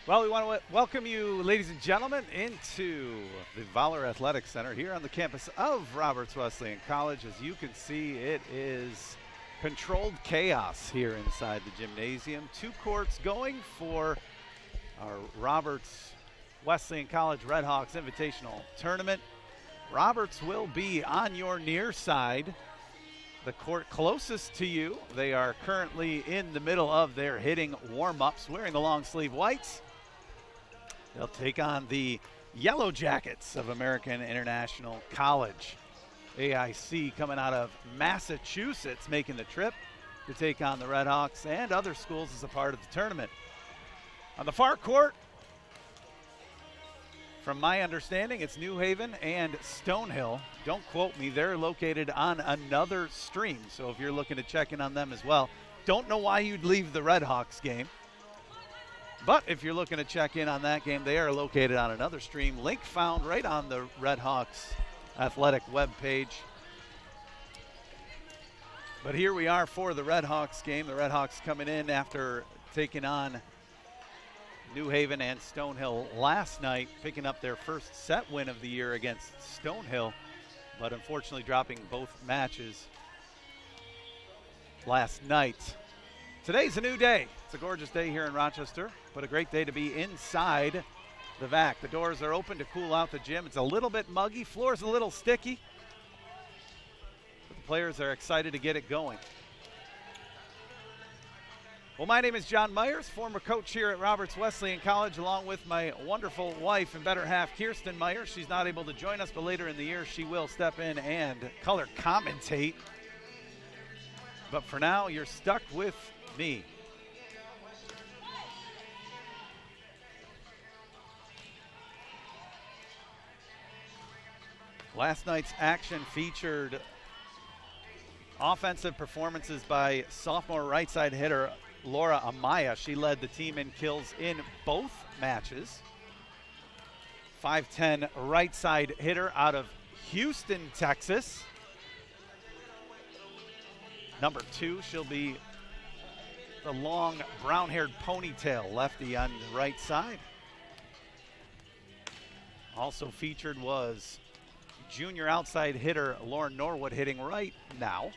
Well, we want to welcome you, ladies and gentlemen, into the Valor Athletic Center here on the campus of Roberts Wesleyan College. As you can see, it is controlled chaos here inside the gymnasium. Two courts going for our Roberts Wesleyan College Redhawks Invitational Tournament. Roberts will be on your near side, the court closest to you. They are currently in the middle of their hitting warm-ups, wearing the long sleeve whites. They'll take on the Yellow Jackets of American International College. AIC coming out of Massachusetts, making the trip to take on the Redhawks and other schools as a part of the tournament. On the far court, from my understanding, it's New Haven and Stonehill. Don't quote me, they're located on another stream, so if you're looking to check in on them as well, don't know why you'd leave the Redhawks game. But if you're looking to check in on that game, they are located on another stream. Link found right on the Redhawks athletic webpage. But here we are for the Redhawks game. The Redhawks coming in after taking on New Haven and Stonehill last night, picking up their first set win of the year against Stonehill, but unfortunately dropping both matches last night. Today's a new day. It's a gorgeous day here in Rochester, but a great day to be inside the VAC. The doors are open to cool out the gym. It's a little bit muggy, floor's a little sticky, but the players are excited to get it going. Well, my name is John Myers, former coach here at Roberts Wesleyan College, along with my wonderful wife and better half, Kirsten Myers. She's not able to join us, but later in the year she will step in and color commentate. But for now, you're stuck with me. Last night's action featured offensive performances by sophomore right side hitter Laura Amaya. She led the team in kills in both matches. 5'10" right side hitter out of Houston, Texas. Number 2, she'll be the long brown-haired ponytail lefty on the right side. Also featured was junior outside hitter Lauren Norwood, hitting right now.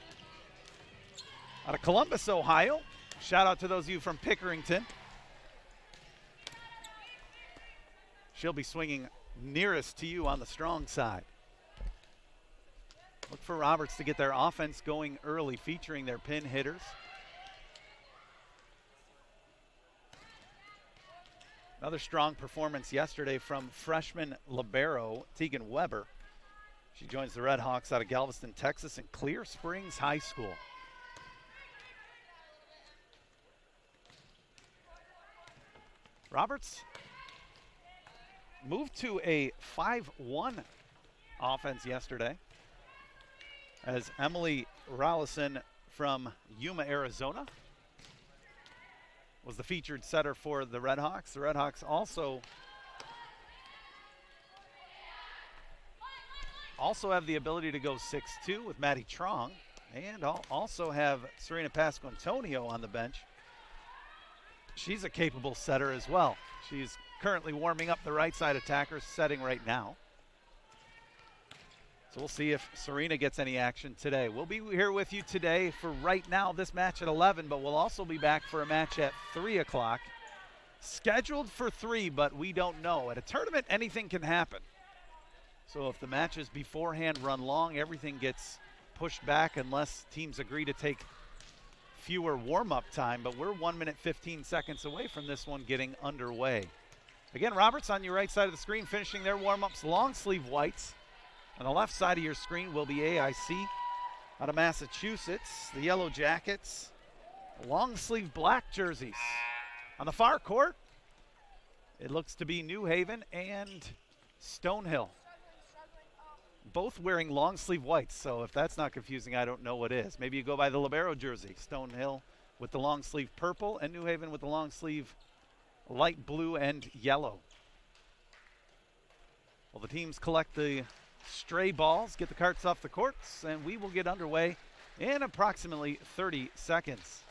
Out of Columbus, Ohio. Shout out to those of you from Pickerington. She'll be swinging nearest to you on the strong side. Look for Roberts to get their offense going early, featuring their pin hitters. Another strong performance yesterday from freshman libero Tegan Weber. She joins the Redhawks out of Galveston, Texas, and Clear Springs High School. Roberts moved to a 5-1 offense yesterday as Emily Rollison from Yuma, Arizona was the featured setter for the Redhawks. The Redhawks also have the ability to go 6-2 with Maddie Trong, and also have Serena Pasquantonio on the bench. She's a capable setter as well. She's currently warming up the right side attackers, setting right now. So we'll see if Serena gets any action today. We'll be here with you today for right now this match at 11, but we'll also be back for a match at 3 o'clock. Scheduled for 3, but we don't know. At a tournament, anything can happen. So if the matches beforehand run long, everything gets pushed back unless teams agree to take fewer warm-up time, but we're 1 minute 15 seconds away from this one getting underway. Again, Roberts on your right side of the screen finishing their warm-ups, long sleeve whites. On the left side of your screen will be AIC out of Massachusetts, the Yellow Jackets, long sleeve black jerseys. On the far court, it looks to be New Haven and Stonehill, both wearing long sleeve whites, so if that's not confusing, I don't know what is. Maybe you go by the libero jersey. Stonehill with the long sleeve purple and New Haven with the long sleeve light blue and yellow. Well, the teams collect the stray balls, get the carts off the courts, and we will get underway in approximately 30 seconds.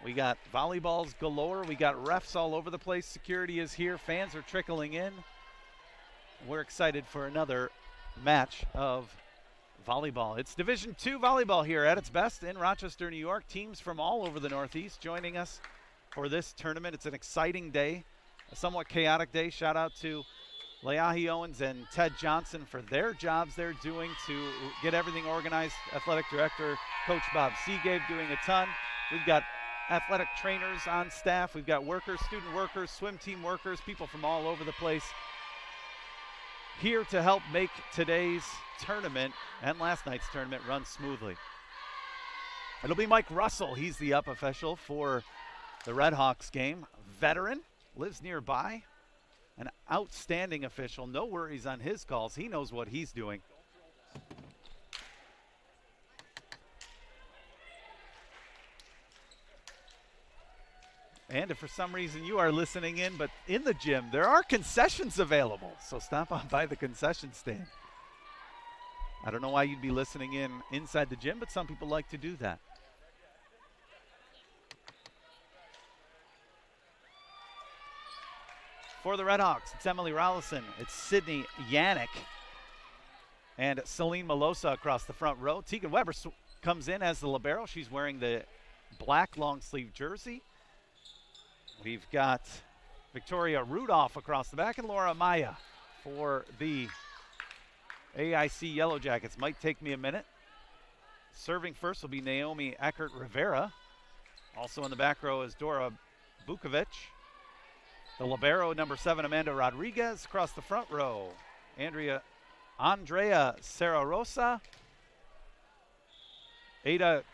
We got volleyballs galore. We got refs all over the place. Security is here. Fans are trickling in. We're excited for another match of volleyball. It's Division II volleyball here at its best in Rochester, New York. Teams from all over the Northeast joining us for this tournament. It's an exciting day, a somewhat chaotic day. Shout out to Leahi Owens and Ted Johnson for their jobs they're doing to get everything organized. Athletic Director Coach Bob Seagave doing a ton. We've got athletic trainers on staff. We've got workers, student workers, swim team workers, people from all over the place here to help make today's tournament and last night's tournament run smoothly. It'll be Mike Russell. He's the up official for the Red Hawks game. Veteran, lives nearby, an outstanding official. No worries on his calls. He knows what he's doing. And if for some reason you are listening in, but in the gym, there are concessions available. So stop on by the concession stand. I don't know why you'd be listening in inside the gym, but some people like to do that. For the Red Hawks, it's Emily Rollison, it's Sydney Yannick, and Celine Melosa across the front row. Tegan Weber comes in as the libero. She's wearing the black long sleeve jersey. We've got Victoria Rudolph across the back and Laura Maya for the AIC Yellow Jackets. Might take me a minute. Serving first will be Naomi Eckert Rivera. Also in the back row is Dora Bukovic. The libero, number 7, Amanda Rodriguez. Across the front row, Andrea Serrarosa, Ada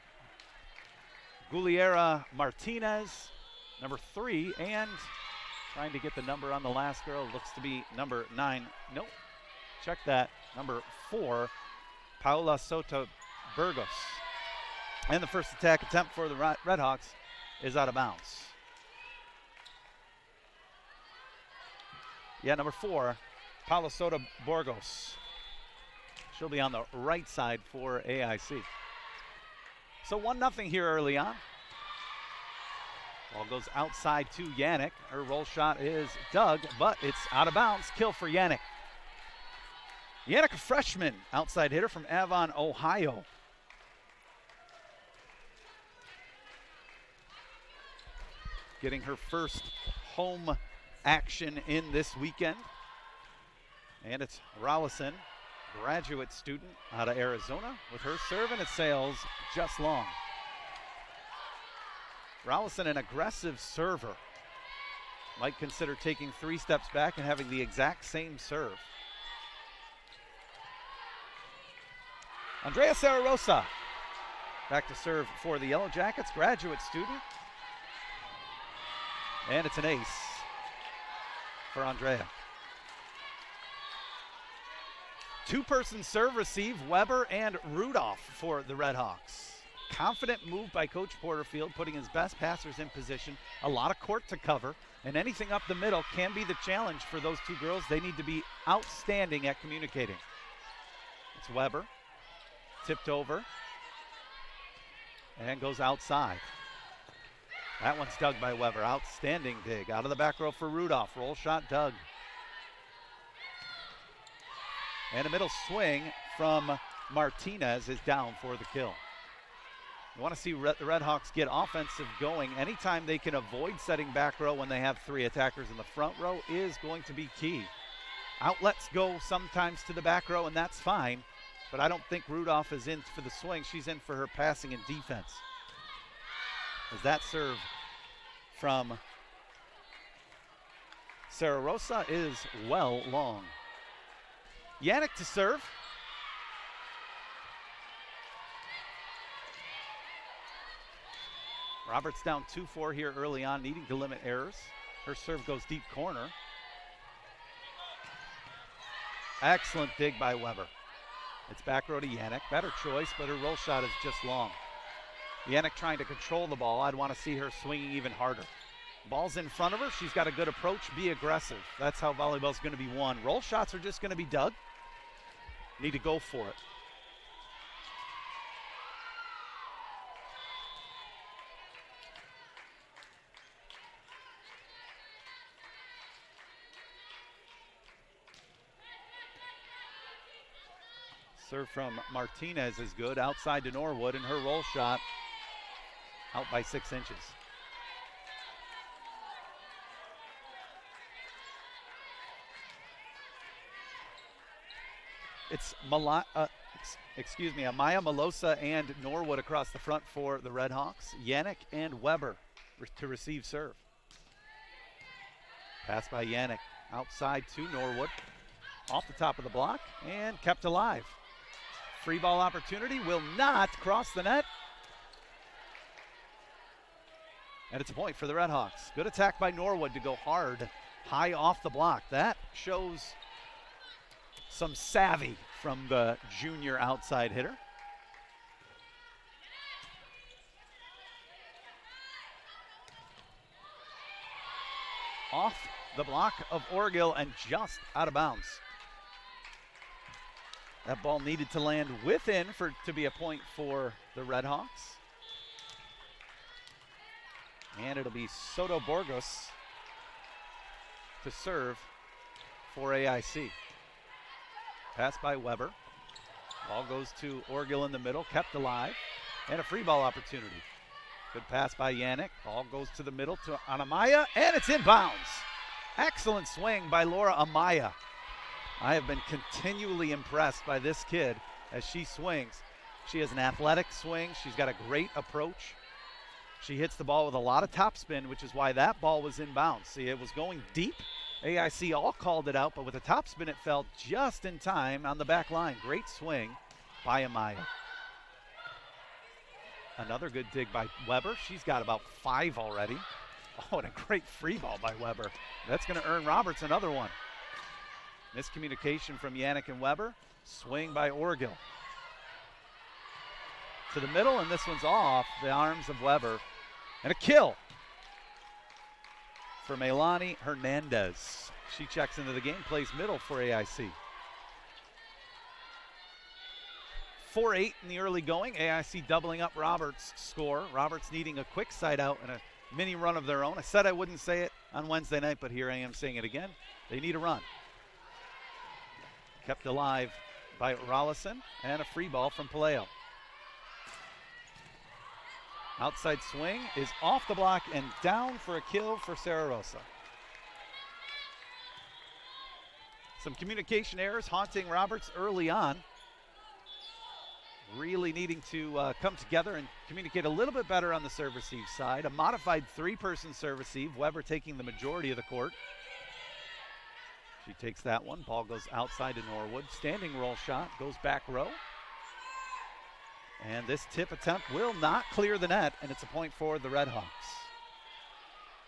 Guliera Martinez, number 3, and trying to get the number on the last girl, looks to be number 9. Nope, check that, number 4, Paula Soto Burgos. And the first attack attempt for the Red Hawks is out of bounds. Yeah, number 4, Paula Soto Burgos. She'll be on the right side for AIC. So 1-0 here early on. Ball goes outside to Yannick. Her roll shot is dug, but it's out of bounds. Kill for Yannick. Yannick, a freshman, outside hitter from Avon, Ohio. Getting her first home action in this weekend. And it's Rollison, graduate student out of Arizona, with her serve, and it sails just long. Rollison, an aggressive server. Might consider taking 3 steps back and having the exact same serve. Andrea Serrarosa back to serve for the Yellow Jackets, graduate student. And it's an ace for Andrea. 2-person serve receive, Weber and Rudolph for the Red Hawks. Confident move by Coach Porterfield, putting his best passers in position. A lot of court to cover, and anything up the middle can be the challenge for those 2 girls. They need to be outstanding at communicating. It's Weber, tipped over, and goes outside. That one's dug by Weber. Outstanding dig. Out of the back row for Rudolph. Roll shot dug. And a middle swing from Martinez is down for the kill. You want to see the Red Hawks get offensive going. Anytime they can avoid setting back row when they have 3 attackers in the front row is going to be key. Outlets go sometimes to the back row, and that's fine. But I don't think Rudolph is in for the swing. She's in for her passing and defense. As that serve from Serrarosa is well long. Yannick to serve. Roberts down 2-4 here early on, needing to limit errors. Her serve goes deep corner. Excellent dig by Weber. It's back row to Yannick. Better choice, but her roll shot is just long. Yannick trying to control the ball. I'd want to see her swinging even harder. Ball's in front of her. She's got a good approach. Be aggressive. That's how volleyball's going to be won. Roll shots are just going to be dug. Need to go for it. Serve from Martinez is good. Outside to Norwood, and her roll shot out by 6 inches. It's Amaya Malosa and Norwood across the front for the Redhawks. Yannick and Weber to receive serve. Pass by Yannick. Outside to Norwood. Off the top of the block and kept alive. Free ball opportunity will not cross the net. And it's a point for the Redhawks. Good attack by Norwood to go hard, high off the block. That shows some savvy from the junior outside hitter. Off the block of Orgill and just out of bounds. That ball needed to land within to be a point for the Redhawks. And it'll be Soto Burgos to serve for AIC. Pass by Weber. Ball goes to Orgill in the middle, kept alive, and a free ball opportunity. Good pass by Yannick. Ball goes to the middle to Amaya, and it's inbounds. Excellent swing by Laura Amaya. I have been continually impressed by this kid as she swings. She has an athletic swing. She's got a great approach. She hits the ball with a lot of topspin, which is why that ball was inbounds. See, it was going deep. AIC all called it out, but with the topspin, it fell just in time on the back line. Great swing by Amaya. Another good dig by Weber. She's got about 5 already. Oh, and a great free ball by Weber. That's going to earn Roberts another one. Miscommunication from Yannick and Weber. Swing by Orgill. To the middle, and this one's off the arms of Weber. And a kill for Melanie Hernandez. She checks into the game, plays middle for AIC. 4-8 in the early going. AIC doubling up Roberts' score. Roberts needing a quick side out and a mini run of their own. I said I wouldn't say it on Wednesday night, but here I am saying it again. They need a run. Kept alive by Rollison, and a free ball from Paleo. Outside swing is off the block and down for a kill for Sara Rosa. Some communication errors haunting Roberts early on. Really needing to come together and communicate a little bit better on the serve receive side. A modified 3-person serve receive. Weber taking the majority of the court. She takes that one. Ball goes outside to Norwood. Standing roll shot goes back row. And this tip attempt will not clear the net, and it's a point for the Redhawks.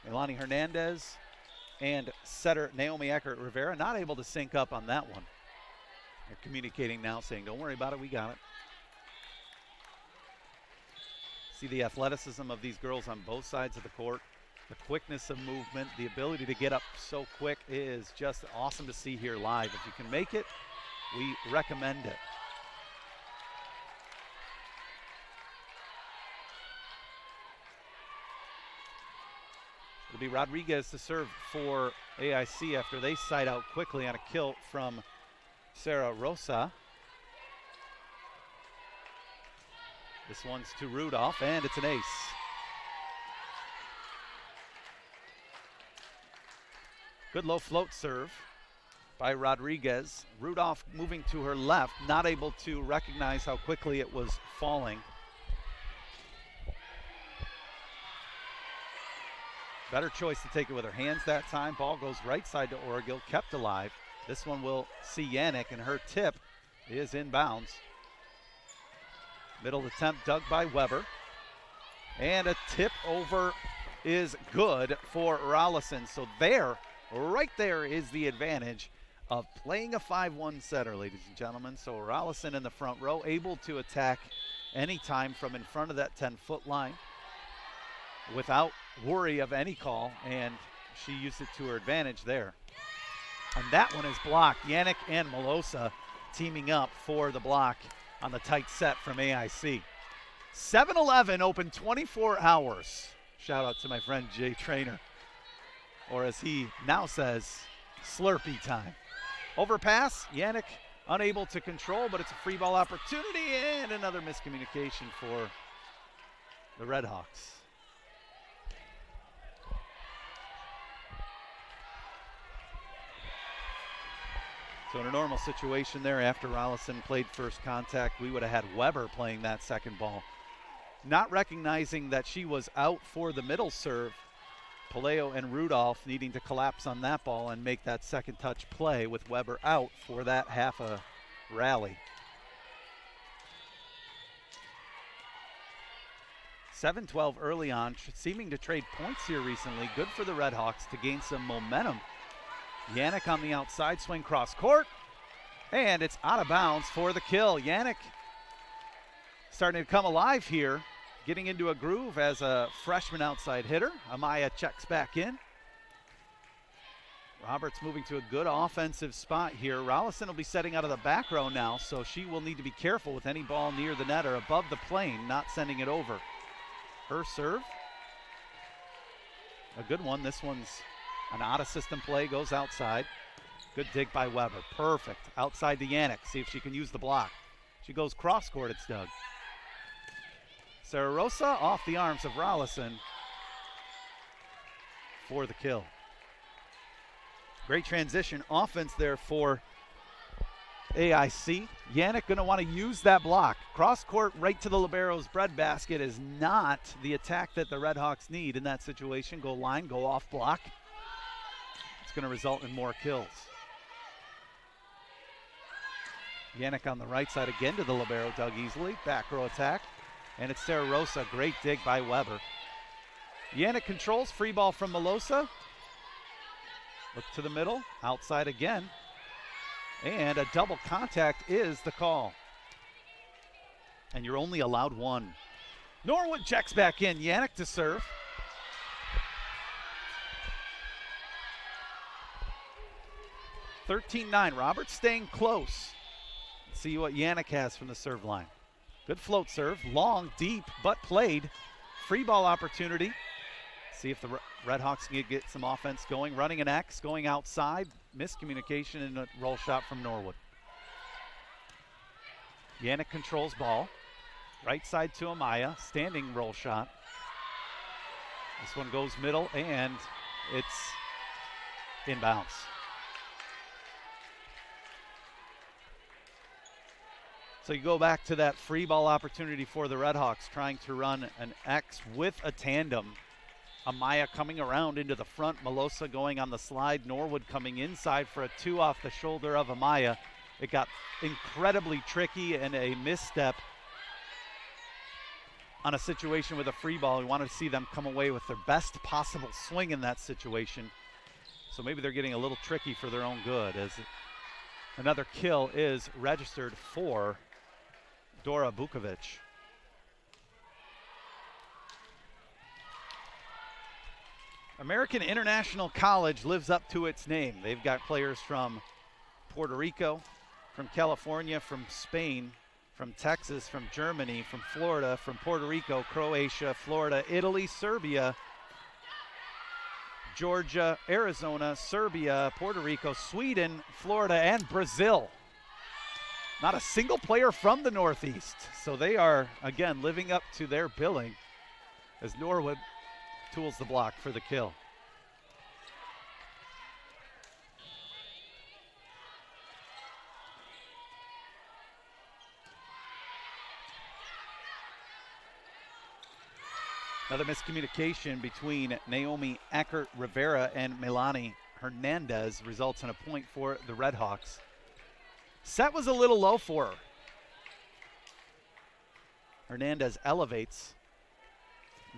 Melanie Hernandez and setter Naomi Eckert-Rivera not able to sync up on that one. They're communicating now, saying, don't worry about it, we got it. See the athleticism of these girls on both sides of the court. The quickness of movement, the ability to get up so quick is just awesome to see here live. If you can make it, we recommend it. It'll be Rodriguez to serve for AIC after they side out quickly on a kill from Sara Rosa. This one's to Rudolph, and it's an ace. Good low float serve by Rodriguez. Rudolph moving to her left, not able to recognize how quickly it was falling. Better choice to take it with her hands that time. Ball goes right side to Orgill, kept alive. This one will see Yannick, and her tip is inbounds. Middle attempt dug by Weber. And a tip over is good for Rollison. So there, right there is the advantage of playing a 5-1 setter, ladies and gentlemen. So Rollison in the front row, able to attack anytime from in front of that 10-foot line without worry of any call, and she used it to her advantage there. And that one is blocked. Yannick and Malosa teaming up for the block on the tight set from AIC. 7-11 open 24 hours. Shout out to my friend Jay Trainer. Or as he now says, Slurpee time. Overpass, Yannick unable to control, but it's a free ball opportunity and another miscommunication for the Red Hawks. So in a normal situation there, after Rollison played first contact, we would have had Weber playing that second ball. Not recognizing that she was out for the middle serve, Paleo and Rudolph needing to collapse on that ball and make that second touch play with Weber out for that half a rally. 7-12 early on, seeming to trade points here recently. Good for the Red Hawks to gain some momentum. Yannick on the outside, swing cross court, and it's out of bounds for the kill. Yannick starting to come alive here, getting into a groove as a freshman outside hitter. Amaya checks back in. Roberts moving to a good offensive spot here. Rollison will be setting out of the back row now, so she will need to be careful with any ball near the net or above the plane, not sending it over. Her serve, a good one. This one's an out-of-system play, goes outside. Good dig by Weber, perfect. Outside to Yannick, see if she can use the block. She goes cross-court, it's dug. Sarah Rosa off the arms of Rollison for the kill. Great transition offense there for AIC. Yannick going to want to use that block. Cross court right to the libero's breadbasket is not the attack that the Red Hawks need in that situation. Go line, go off block. It's going to result in more kills. Yannick on the right side again to the libero, dug easily. Back row attack. And it's Sarah Rosa. Great dig by Weber. Yannick controls, free ball from Melosa. Look to the middle, outside again. And a double contact is the call. And you're only allowed one. Norwood checks back in. Yannick to serve. (13-9). Roberts staying close. Let's see what Yannick has from the serve line. Good float serve. Long, deep, but played. Free ball opportunity. See if the Red Hawks can get some offense going. Running an X, going outside. Miscommunication and a roll shot from Norwood. Yannick controls ball. Right side to Amaya. Standing roll shot. This one goes middle and it's inbounds. So you go back to that free ball opportunity for the Red Hawks, trying to run an X with a tandem. Amaya coming around into the front. Melosa going on the slide. Norwood coming inside for a two off the shoulder of Amaya. It got incredibly tricky and a misstep on a situation with a free ball. We wanted to see them come away with their best possible swing in that situation. So maybe they're getting a little tricky for their own good, as another kill is registered for Dora Bukovic. American International College lives up to its name. They've got players from Puerto Rico, from California, from Spain, from Texas, from Germany, from Florida, from Puerto Rico, Croatia, Florida, Italy, Serbia, Georgia, Arizona, Serbia, Puerto Rico, Sweden, Florida, and Brazil. Not a single player from the Northeast. So they are, again, living up to their billing as Norwood tools the block for the kill. Another miscommunication between Naomi Eckert-Rivera and Melanie Hernandez results in a point for the Red Hawks. Set was a little low for her. Hernandez elevates.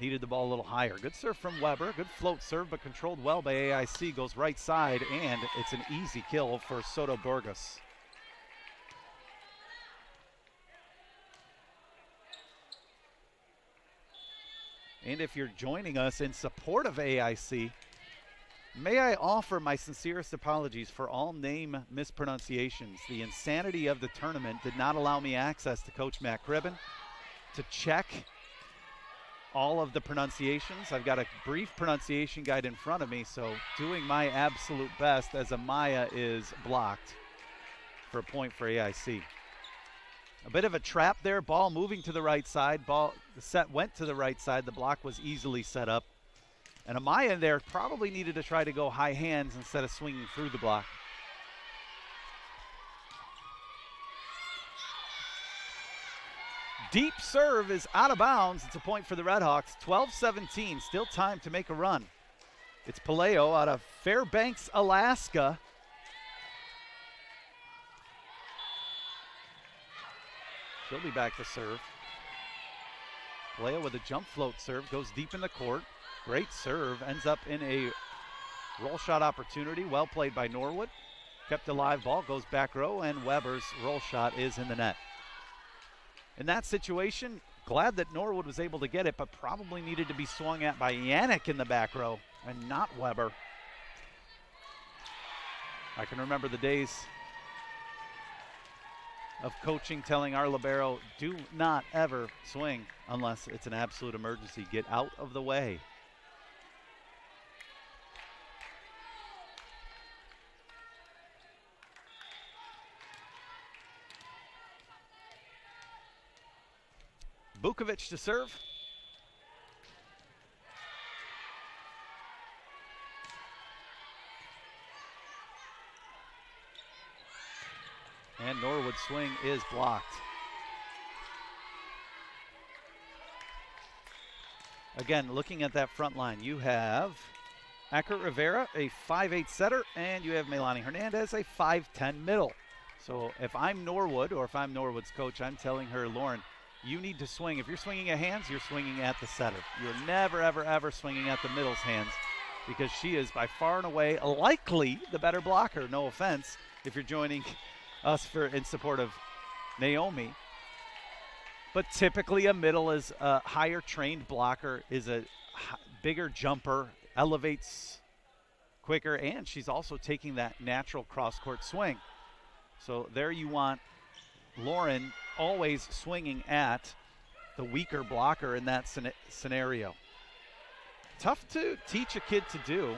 Needed the ball a little higher. Good serve from Weber. Good float serve, but controlled well by AIC. Goes right side, and it's an easy kill for Soto Burgos. And if you're joining us in support of AIC, may I offer my sincerest apologies for all name mispronunciations. The insanity of the tournament did not allow me access to Coach Matt Cribben to check all of the pronunciations. I've got a brief pronunciation guide in front of me, so doing my absolute best as Amaya is blocked for a point for AIC. A bit of a trap there. Ball moving to the right side. The set went to the right side. The block was easily set up. And Amaya there probably needed to try to go high hands instead of swinging through the block. Deep serve is out of bounds. It's a point for the Redhawks. 12-17. Still time to make a run. It's Palaio out of Fairbanks, Alaska. She'll be back to serve. Palaio with a jump float serve. Goes deep in the court. Great serve. Ends up in a roll shot opportunity. Well played by Norwood. Kept alive. Ball goes back row, and Weber's roll shot is in the net. In that situation, glad that Norwood was able to get it, but probably needed to be swung at by Yannick in the back row and not Weber. I can remember the days of coaching telling our libero, do not ever swing unless it's an absolute emergency. Get out of the way. Bukovic to serve. And Norwood's swing is blocked. Again, looking at that front line, you have Acker Rivera, a 5'8 setter, and you have Melanie Hernandez, a 5'10 middle. So if I'm Norwood, or if I'm Norwood's coach, I'm telling her, Lauren, you need to swing. If you're swinging at hands, you're swinging at the setter. You're never, ever, ever swinging at the middle's hands, because she is by far and away likely the better blocker. No offense if you're joining us in support of Naomi. But typically a middle is a higher trained blocker, is a bigger jumper, elevates quicker, and she's also taking that natural cross-court swing. So there you want Lauren always swinging at the weaker blocker in that scenario. Tough to teach a kid to do.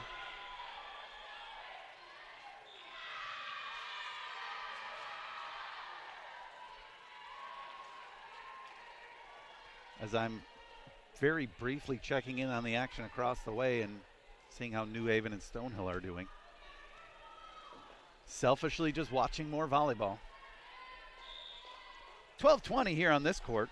As I'm very briefly checking in on the action across the way and seeing how New Haven and Stonehill are doing. Selfishly just watching more volleyball. 12:20 here on this court.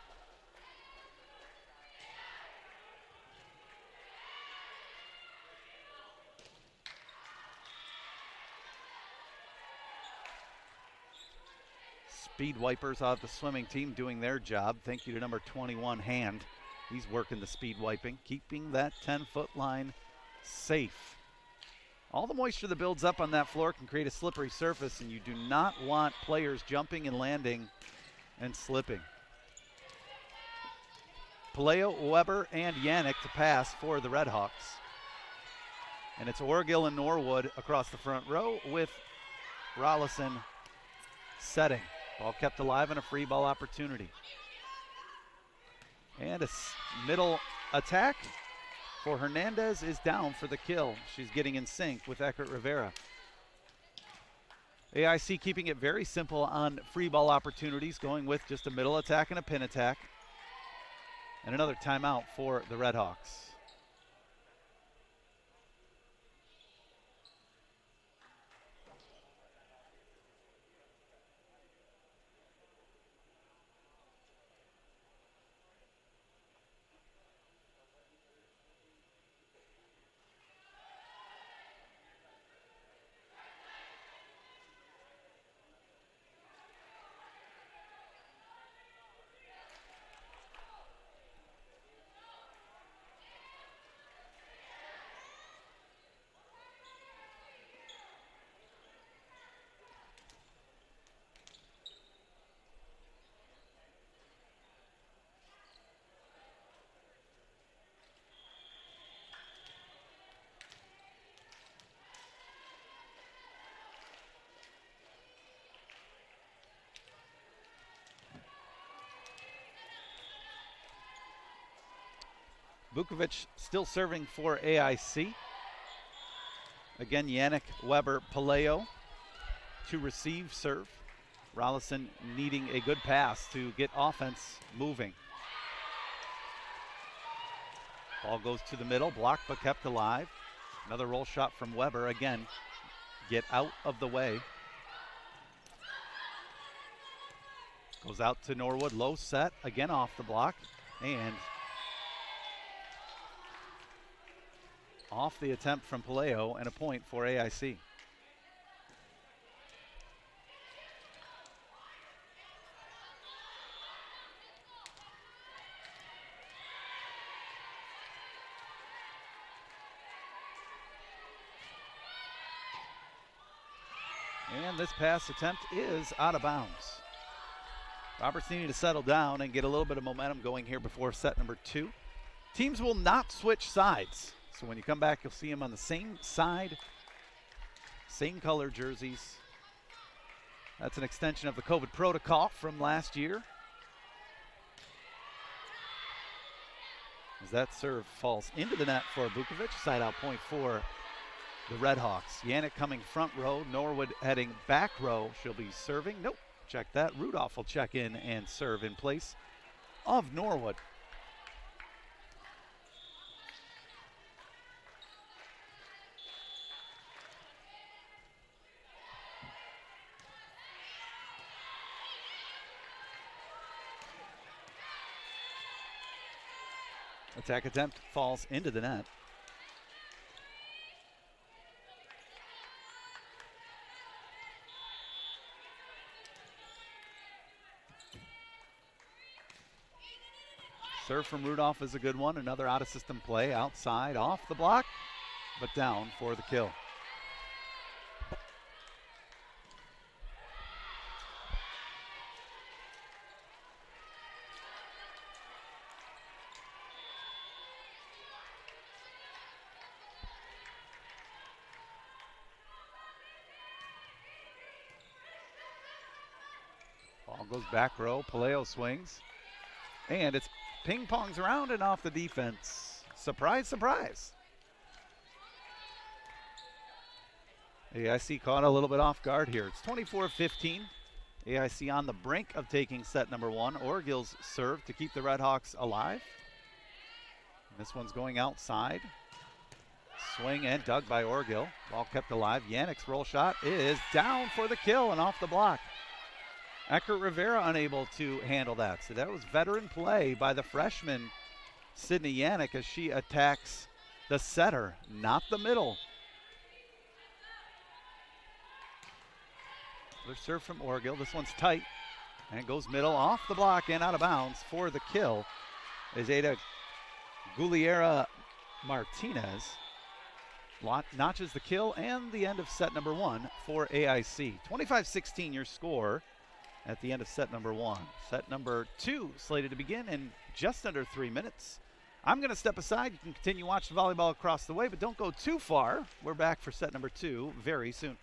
Speed wipers out the swimming team doing their job. Thank you to number 21, Hand. He's working the speed wiping, keeping that 10-foot line safe. All the moisture that builds up on that floor can create a slippery surface, and you do not want players jumping and landing and slipping. Palaio, Weber, and Yannick to pass for the Redhawks. And it's Orgill and Norwood across the front row with Rollison setting. Ball kept alive and a free ball opportunity. And a middle attack for Hernandez is down for the kill. She's getting in sync with Eckert Rivera. AIC keeping it very simple on free ball opportunities, going with just a middle attack and a pin attack. And another timeout for the Redhawks. Vukovic still serving for AIC. Again, Yannick, Weber, Palaio to receive serve. Rollison needing a good pass to get offense moving. Ball goes to the middle, blocked but kept alive. Another roll shot from Weber. Again, get out of the way. Goes out to Norwood, low set, again off the block, and off the attempt from Palaio, and a point for AIC. And this pass attempt is out of bounds. Roberts needing to settle down and get a little bit of momentum going here before set number 2. Teams will not switch sides. So when you come back, you'll see them on the same side, same color jerseys. That's an extension of the COVID protocol from last year. As that serve falls into the net for Vukovic, side out point for the Redhawks. Yannick coming front row, Norwood heading back row. She'll be serving. Nope, check that. Rudolph will check in and serve in place of Norwood. Attack attempt falls into the net. Serve from Rudolph is a good one. Another out-of-system play outside, off the block, but down for the kill. Ball goes back row. Palaio swings. And it's ping-pongs around and off the defense. Surprise, surprise. AIC caught a little bit off guard here. It's 24-15. AIC on the brink of taking set number 1. Orgill's serve to keep the Redhawks alive. And this one's going outside. Swing and dug by Orgill. Ball kept alive. Yannick's roll shot is down for the kill and off the block. Eckert Rivera unable to handle that. So that was veteran play by the freshman, Sydney Yannick, as she attacks the setter, not the middle. Another serve from Orgill. This one's tight and goes middle, off the block and out of bounds for the kill is Ada Gugliera Martinez. Notches the kill and the end of set number 1 for AIC. 25-16 your score at the end of set number 1. Set number 2 slated to begin in just under 3 minutes. I'm going to step aside. You can continue watching volleyball across the way, but don't go too far. We're back for set number 2 very soon.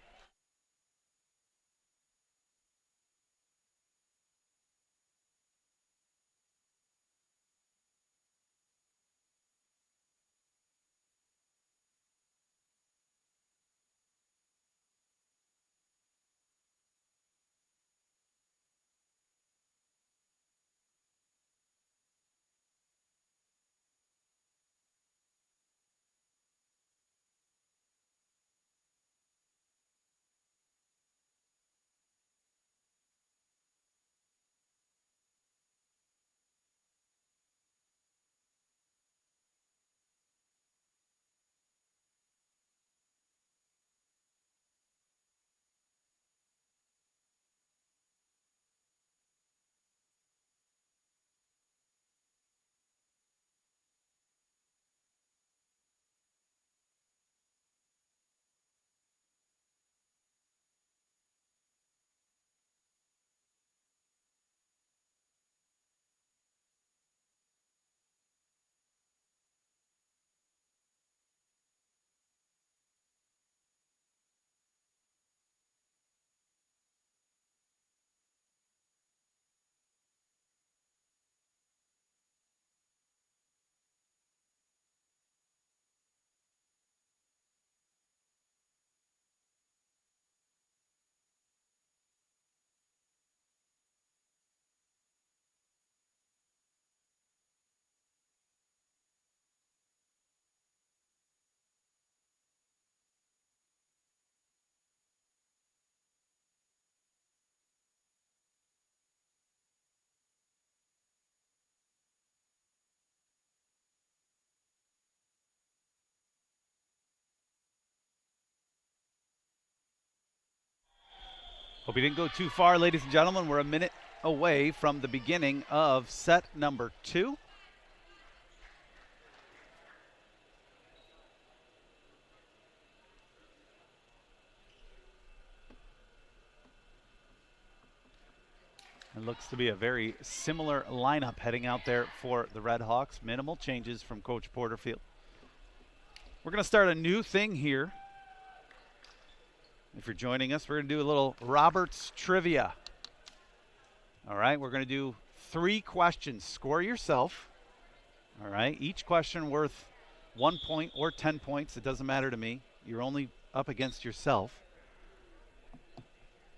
Hope you didn't go too far, ladies and gentlemen. We're a minute away from the beginning of set number 2. It looks to be a very similar lineup heading out there for the Red Hawks. Minimal changes from Coach Porterfield. We're going to start a new thing here. If you're joining us, we're going to do a little Roberts trivia. All right, we're going to do 3 questions. Score yourself. All right, each question worth 1 point or 10 points. It doesn't matter to me. You're only up against yourself.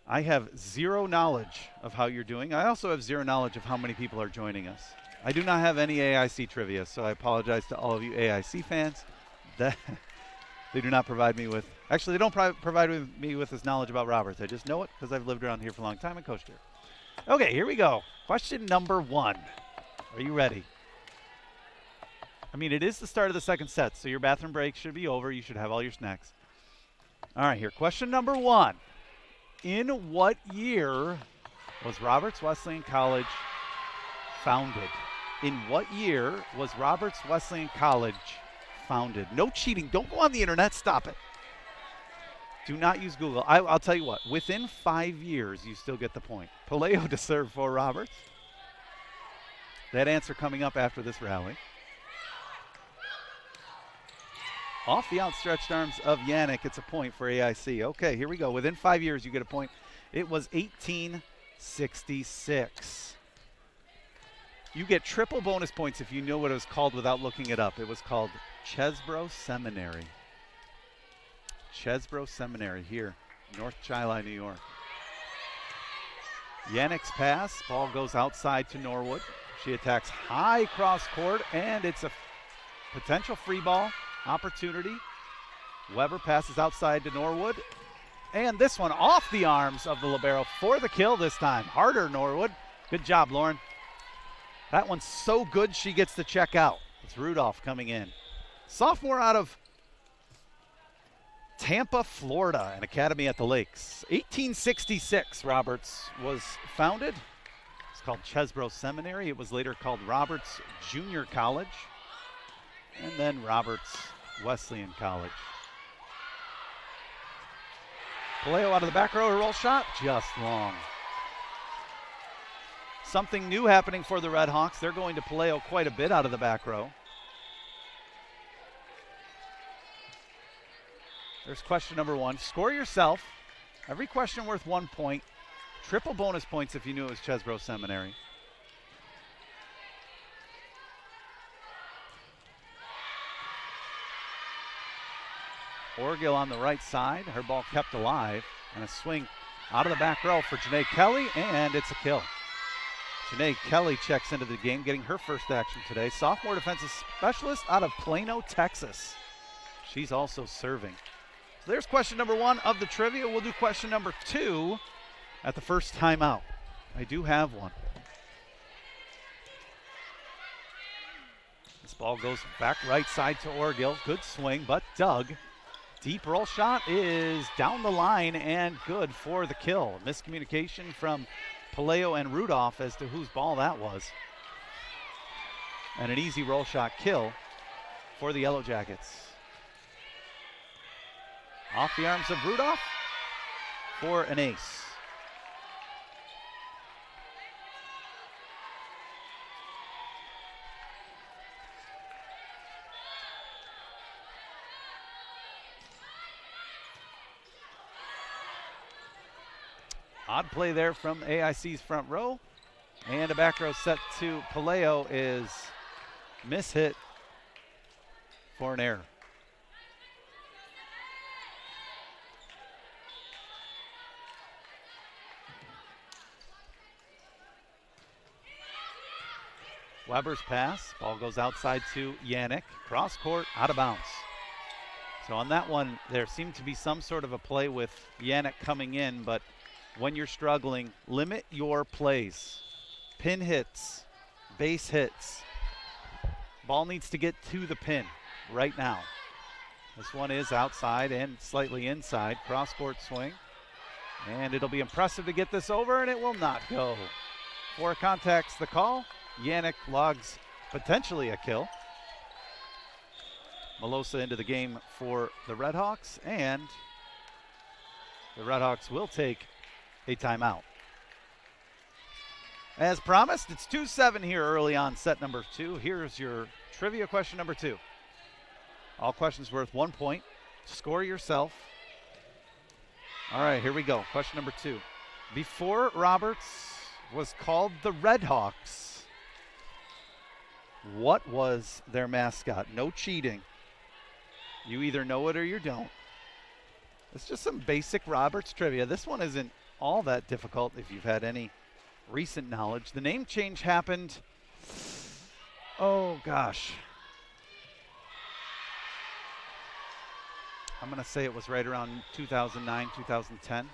I have 0 knowledge of how you're doing. I also have 0 knowledge of how many people are joining us. I do not have any AIC trivia, so I apologize to all of you AIC fans. That they do not provide me with. Actually, they don't provide me with this knowledge about Roberts. I just know it because I've lived around here for a long time and coached here. Okay, here we go. Question number 1. Are you ready? I mean, it is the start of the second set, so your bathroom break should be over. You should have all your snacks. All right, here. Question number 1. In what year was Roberts Wesleyan College founded? In what year was Roberts Wesleyan College founded? No cheating. Don't go on the internet. Stop it. Do not use Google. I'll tell you what. Within 5 years, you still get the point. Palaio to serve for Roberts. That answer coming up after this rally. Off the outstretched arms of Yannick, it's a point for AIC. Okay, here we go. Within 5 years, you get a point. It was 1866. You get triple bonus points if you know what it was called without looking it up. It was called Chesbro Seminary. Chesbro Seminary here, North Chi-Li, New York. Yannick's pass. Ball goes outside to Norwood. She attacks high cross court, and it's a potential free ball opportunity. Weber passes outside to Norwood. And this one off the arms of the libero for the kill this time. Harder, Norwood. Good job, Lauren. That one's so good she gets to check out. It's Rudolph coming in. Sophomore out of Tampa, Florida, an academy at the Lakes. 1866, Roberts was founded. It's called Chesbro Seminary. It was later called Roberts Junior College. And then Roberts Wesleyan College. Palaio out of the back row, a roll shot, just long. Something new happening for the Red Hawks. They're going to Palaio quite a bit out of the back row. There's question number 1. Score yourself. Every question worth 1 point. Triple bonus points if you knew it was Chesbro Seminary. Orgill on the right side. Her ball kept alive. And a swing out of the back row for Janae Kelly, and it's a kill. Janae Kelly checks into the game, getting her first action today. Sophomore defensive specialist out of Plano, Texas. She's also serving. So there's question number 1 of the trivia. We'll do question number 2 at the first timeout. I do have one. This ball goes back right side to Orgill. Good swing, but dug. Deep roll shot is down the line and good for the kill. Miscommunication from Palaio and Rudolph as to whose ball that was. And an easy roll shot kill for the Yellow Jackets. Off the arms of Rudolph for an ace. Odd play there from AIC's front row. And a back row set to Palaio is mishit for an error. Weber's pass. Ball goes outside to Yannick. Cross court, out of bounds. So on that one, there seemed to be some sort of a play with Yannick coming in, but when you're struggling, limit your plays. Pin hits, base hits. Ball needs to get to the pin right now. This one is outside and slightly inside. Cross court swing. And it'll be impressive to get this over, and it will not go. 4 contacts the call. Yannick logs potentially a kill. Melosa into the game for the Redhawks, and the Redhawks will take a timeout. As promised, it's 2-7 here early on set number 2. Here's your trivia question number 2. All questions worth 1 point. Score yourself. All right, here we go. Question number 2. Before Roberts was called the Redhawks, what was their mascot? No cheating. You either know it or you don't. It's just some basic Roberts trivia. This one isn't all that difficult if you've had any recent knowledge. The name change happened, oh gosh. I'm going to say it was right around 2009, 2010.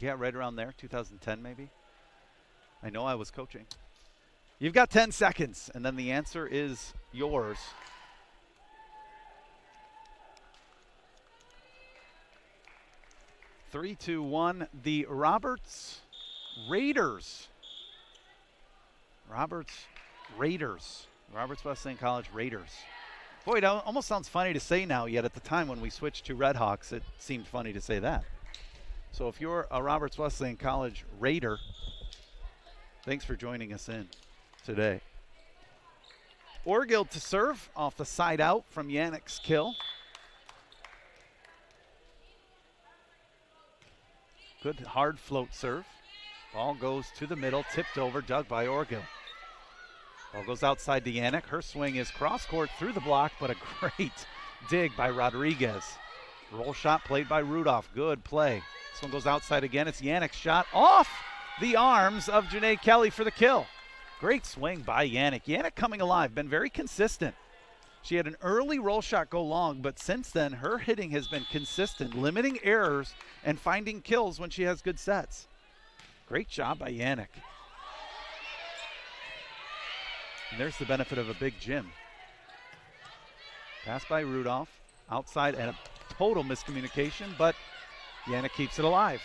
Yeah, right around there, 2010 maybe. I know I was coaching. You've got 10 seconds, and then the answer is yours. Three, two, one. The Roberts Raiders. Roberts Wesleyan College Raiders. Boy, it almost sounds funny to say now, yet at the time when we switched to Redhawks, it seemed funny to say that. So if you're a Roberts Wesleyan College Raider, thanks for joining us in today. Orgill to serve off the side out from Yannick's kill. Good hard float serve. Ball goes to the middle, tipped over, dug by Orgill. Ball goes outside to Yannick. Her swing is cross court through the block, but a great dig by Rodriguez. Roll shot played by Rudolph. Good play. This one goes outside again. It's Yannick's shot off the arms of Janae Kelly for the kill. Great swing by Yannick. Yannick coming alive, been very consistent. She had an early roll shot go long, but since then her hitting has been consistent, limiting errors and finding kills when she has good sets. Great job by Yannick. And there's the benefit of a big gym. Pass by Rudolph, outside, and a total miscommunication, but Yannick keeps it alive.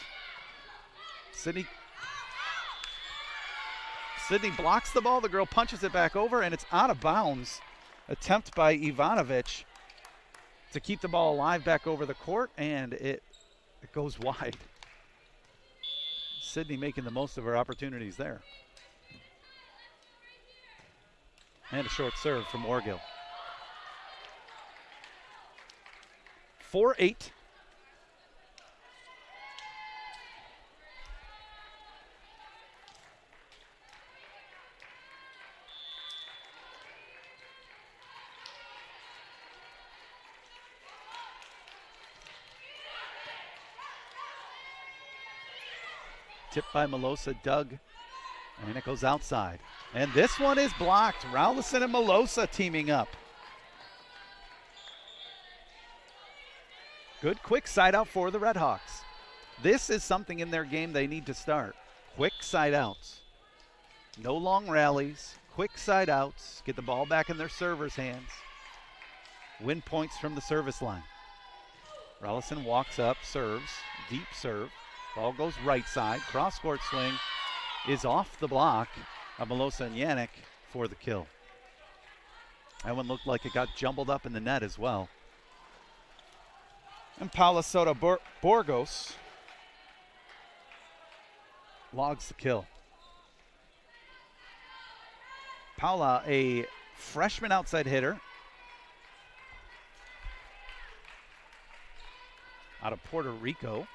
Sydney blocks the ball. The girl punches it back over, and it's out of bounds. Attempt by Ivanovic to keep the ball alive back over the court, and it goes wide. Sydney making the most of her opportunities there. And a short serve from Orgill. 4-8. Tipped by Melosa, dug, and it goes outside. And this one is blocked. Rowlison and Melosa teaming up. Good quick side out for the Redhawks. This is something in their game they need to start. Quick side outs. No long rallies. Quick side outs. Get the ball back in their servers' hands. Win points from the service line. Rowlison walks up, serves. Deep serve. Ball goes right side. Cross-court swing is off the block of Melosa and Yannick for the kill. That one looked like it got jumbled up in the net as well. And Paula Soto Borgos logs the kill. Paula, a freshman outside hitter out of Puerto Rico.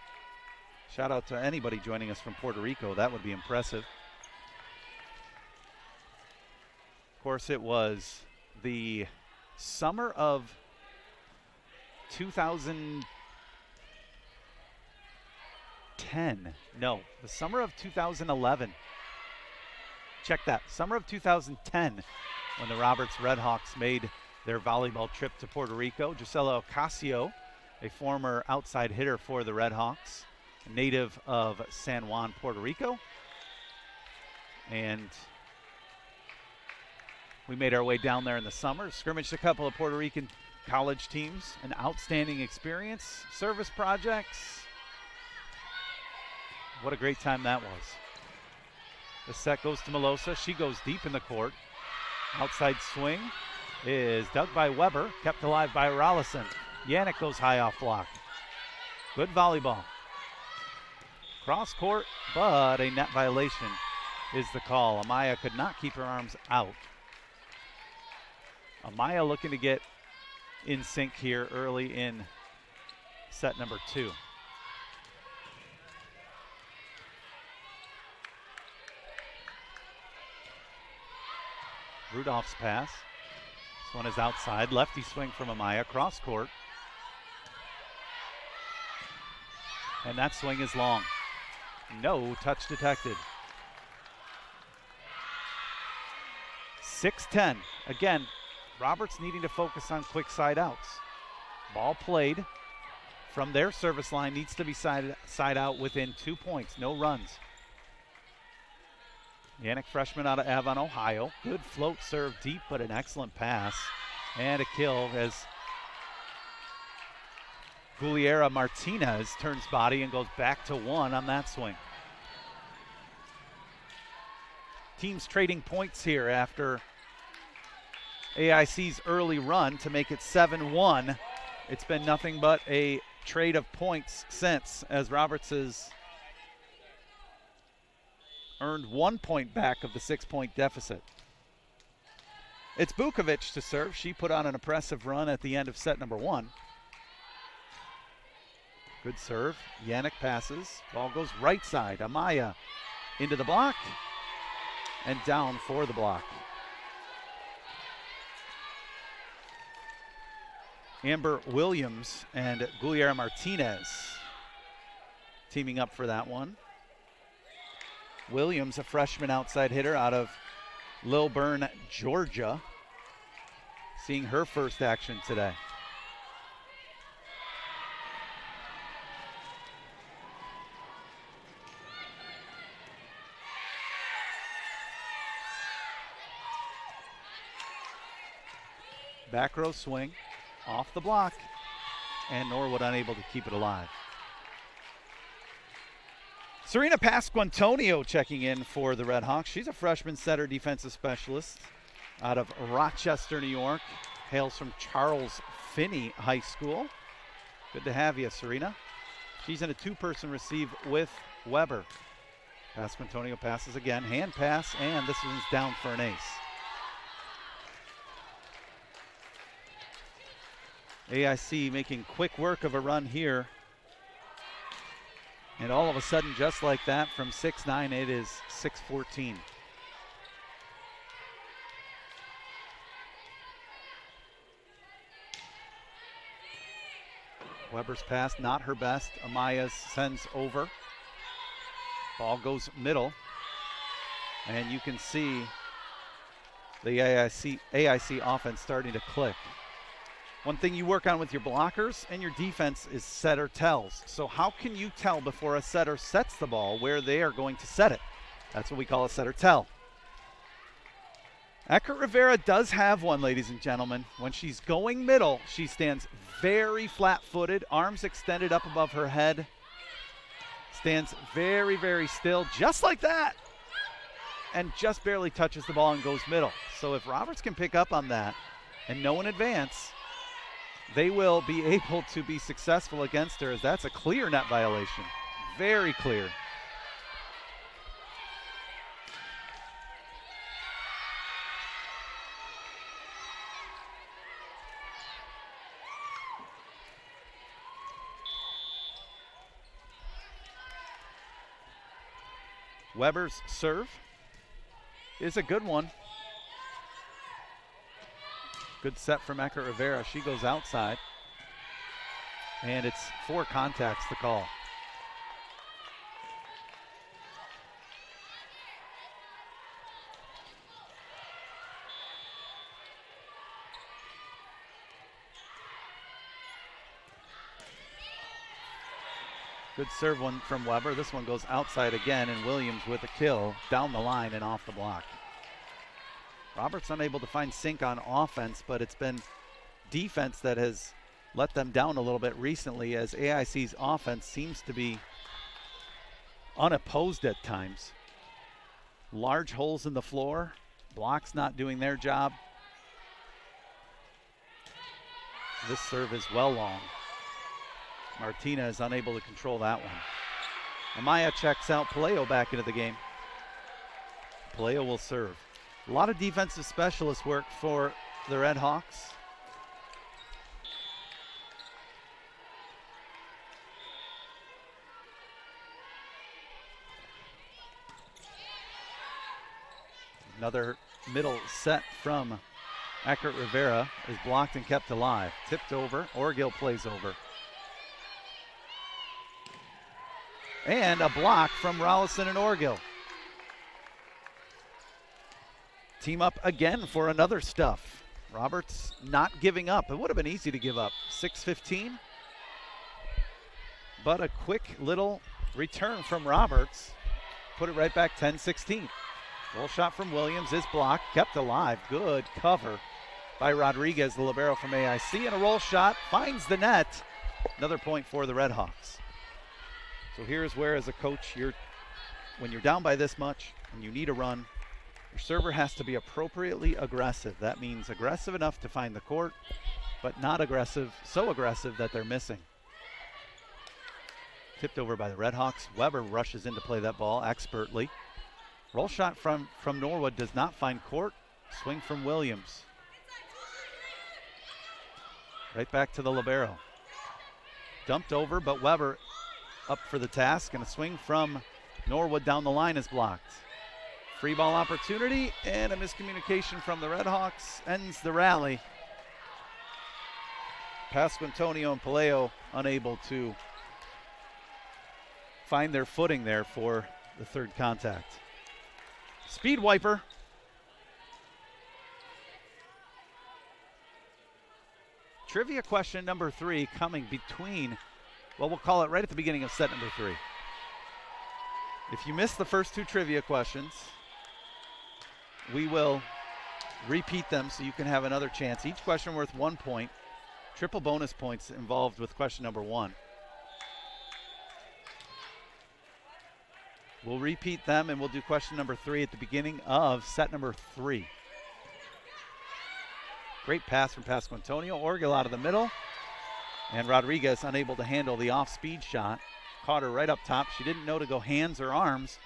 Shout out to anybody joining us from Puerto Rico. That would be impressive. Of course, it was the summer of 2010. No, the summer of 2011. Check that. Summer of 2010 when the Roberts Redhawks made their volleyball trip to Puerto Rico. Gisela Ocasio, a former outside hitter for the Redhawks, native of San Juan, Puerto Rico. And We made our way down there in the summer, scrimmaged a couple of Puerto Rican college teams, an outstanding experience, service projects. What a great time that was. The set goes to Melosa. She goes deep in the court. Outside swing is dug by Weber, kept alive by Rollison. Yannick goes high off block. Good volleyball. Cross court, but a net violation is the call. Amaya could not keep her arms out. Amaya looking to get in sync here early in set number 2. Rudolph's pass. This one is outside. Lefty swing from Amaya. Cross court. And that swing is long. No touch detected. 6-10. Again, Roberts needing to focus on quick side outs. Ball played from their service line needs to be side out within 2 points. No runs. Yannick, freshman out of Avon, Ohio. Good float serve deep, but an excellent pass. And a kill as Guillermo Martinez turns body and goes back to 1 on that swing. Teams trading points here after AIC's early run to make it 7-1. It's been nothing but a trade of points since, as Roberts has earned 1 point back of the 6-point deficit. It's Bukovic to serve. She put on an impressive run at the end of set number 1. Good serve. Yannick passes. Ball goes right side. Amaya into the block and down for the block. Amber Williams and Guillermo Martinez teaming up for that one. Williams, a freshman outside hitter out of Lilburn, Georgia, seeing her first action today. Back row swing off the block, and Norwood unable to keep it alive. Serena Pasquantonio checking in for the Red Hawks. She's a freshman setter defensive specialist out of Rochester, New York. Hails from Charles Finney High School. Good to have you, Serena. She's in a 2-person receive with Weber. Pasquantonio passes again, hand pass, and this one's down for an ace. AIC making quick work of a run here. And all of a sudden, just like that, from 6-9, it is 6-14. Weber's pass, not her best. Amaya sends over. Ball goes middle. And you can see the AIC offense starting to click. One thing you work on with your blockers and your defense is setter tells. So how can you tell before a setter sets the ball where they are going to set it? That's what we call a setter tell. Eckert Rivera does have one, ladies and gentlemen. When she's going middle, she stands very flat-footed, arms extended up above her head. Stands very, very still, just like that. And just barely touches the ball and goes middle. So if Roberts can pick up on that and know in advance, they will be able to be successful against her, as that's a clear net violation. Very clear. Weber's serve is a good one. Good set from Eckert Rivera. She goes outside. And it's 4 contacts to call. Good serve one from Weber. This one goes outside again, and Williams with a kill down the line and off the block. Roberts unable to find sync on offense, but it's been defense that has let them down a little bit recently, as AIC's offense seems to be unopposed at times. Large holes in the floor, blocks not doing their job. This serve is well long. Martinez unable to control that one. Amaya checks out, Palaio back into the game. Palaio will serve. A lot of defensive specialist work for the Red Hawks. Another middle set from Eckert Rivera is blocked and kept alive. Tipped over, Orgill plays over. And a block from Rollison and Orgill. Team up again for another stuff. Roberts not giving up. It would have been easy to give up. 6:15. But a quick little return from Roberts. Put it right back 10-16. Roll shot from Williams is blocked, kept alive. Good cover by Rodriguez, the libero from AIC. And a roll shot finds the net. Another point for the Red Hawks. So here's where, as a coach, when you're down by this much and you need a run, your server has to be appropriately aggressive. That means aggressive enough to find the court, but not aggressive, so aggressive that they're missing. Tipped over by the Red Hawks. Weber rushes in to play that ball expertly. Roll shot from Norwood does not find court. Swing from Williams. Right back to the libero. Dumped over, but Weber up for the task, and a swing from Norwood down the line is blocked. Free ball opportunity, and a miscommunication from the Red Hawks ends the rally. Pasquantonio and Palaio unable to find their footing there for the third contact. Speed wiper. Trivia question number 3 coming between, well, we'll call it right at the beginning of set number 3. If you missed the first 2 trivia questions, we will repeat them so you can have another chance. Each question worth 1 point. Triple bonus points involved with question number 1. We'll repeat them, and we'll do question number 3 at the beginning of set number 3. Great pass from Pasquantonio. Orgill out of the middle. And Rodriguez unable to handle the off-speed shot. Caught her right up top. She didn't know to go hands or arms.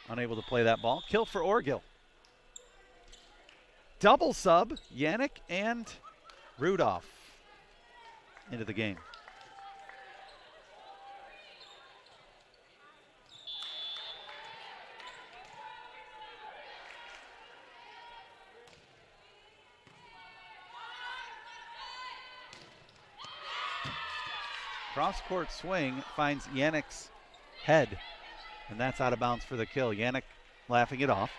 Unable to play that ball. Kill for Orgill. Double sub, Yannick and Rudolph into the game. Cross-court swing finds Yannick's head, and that's out of bounds for the kill. Yannick laughing it off.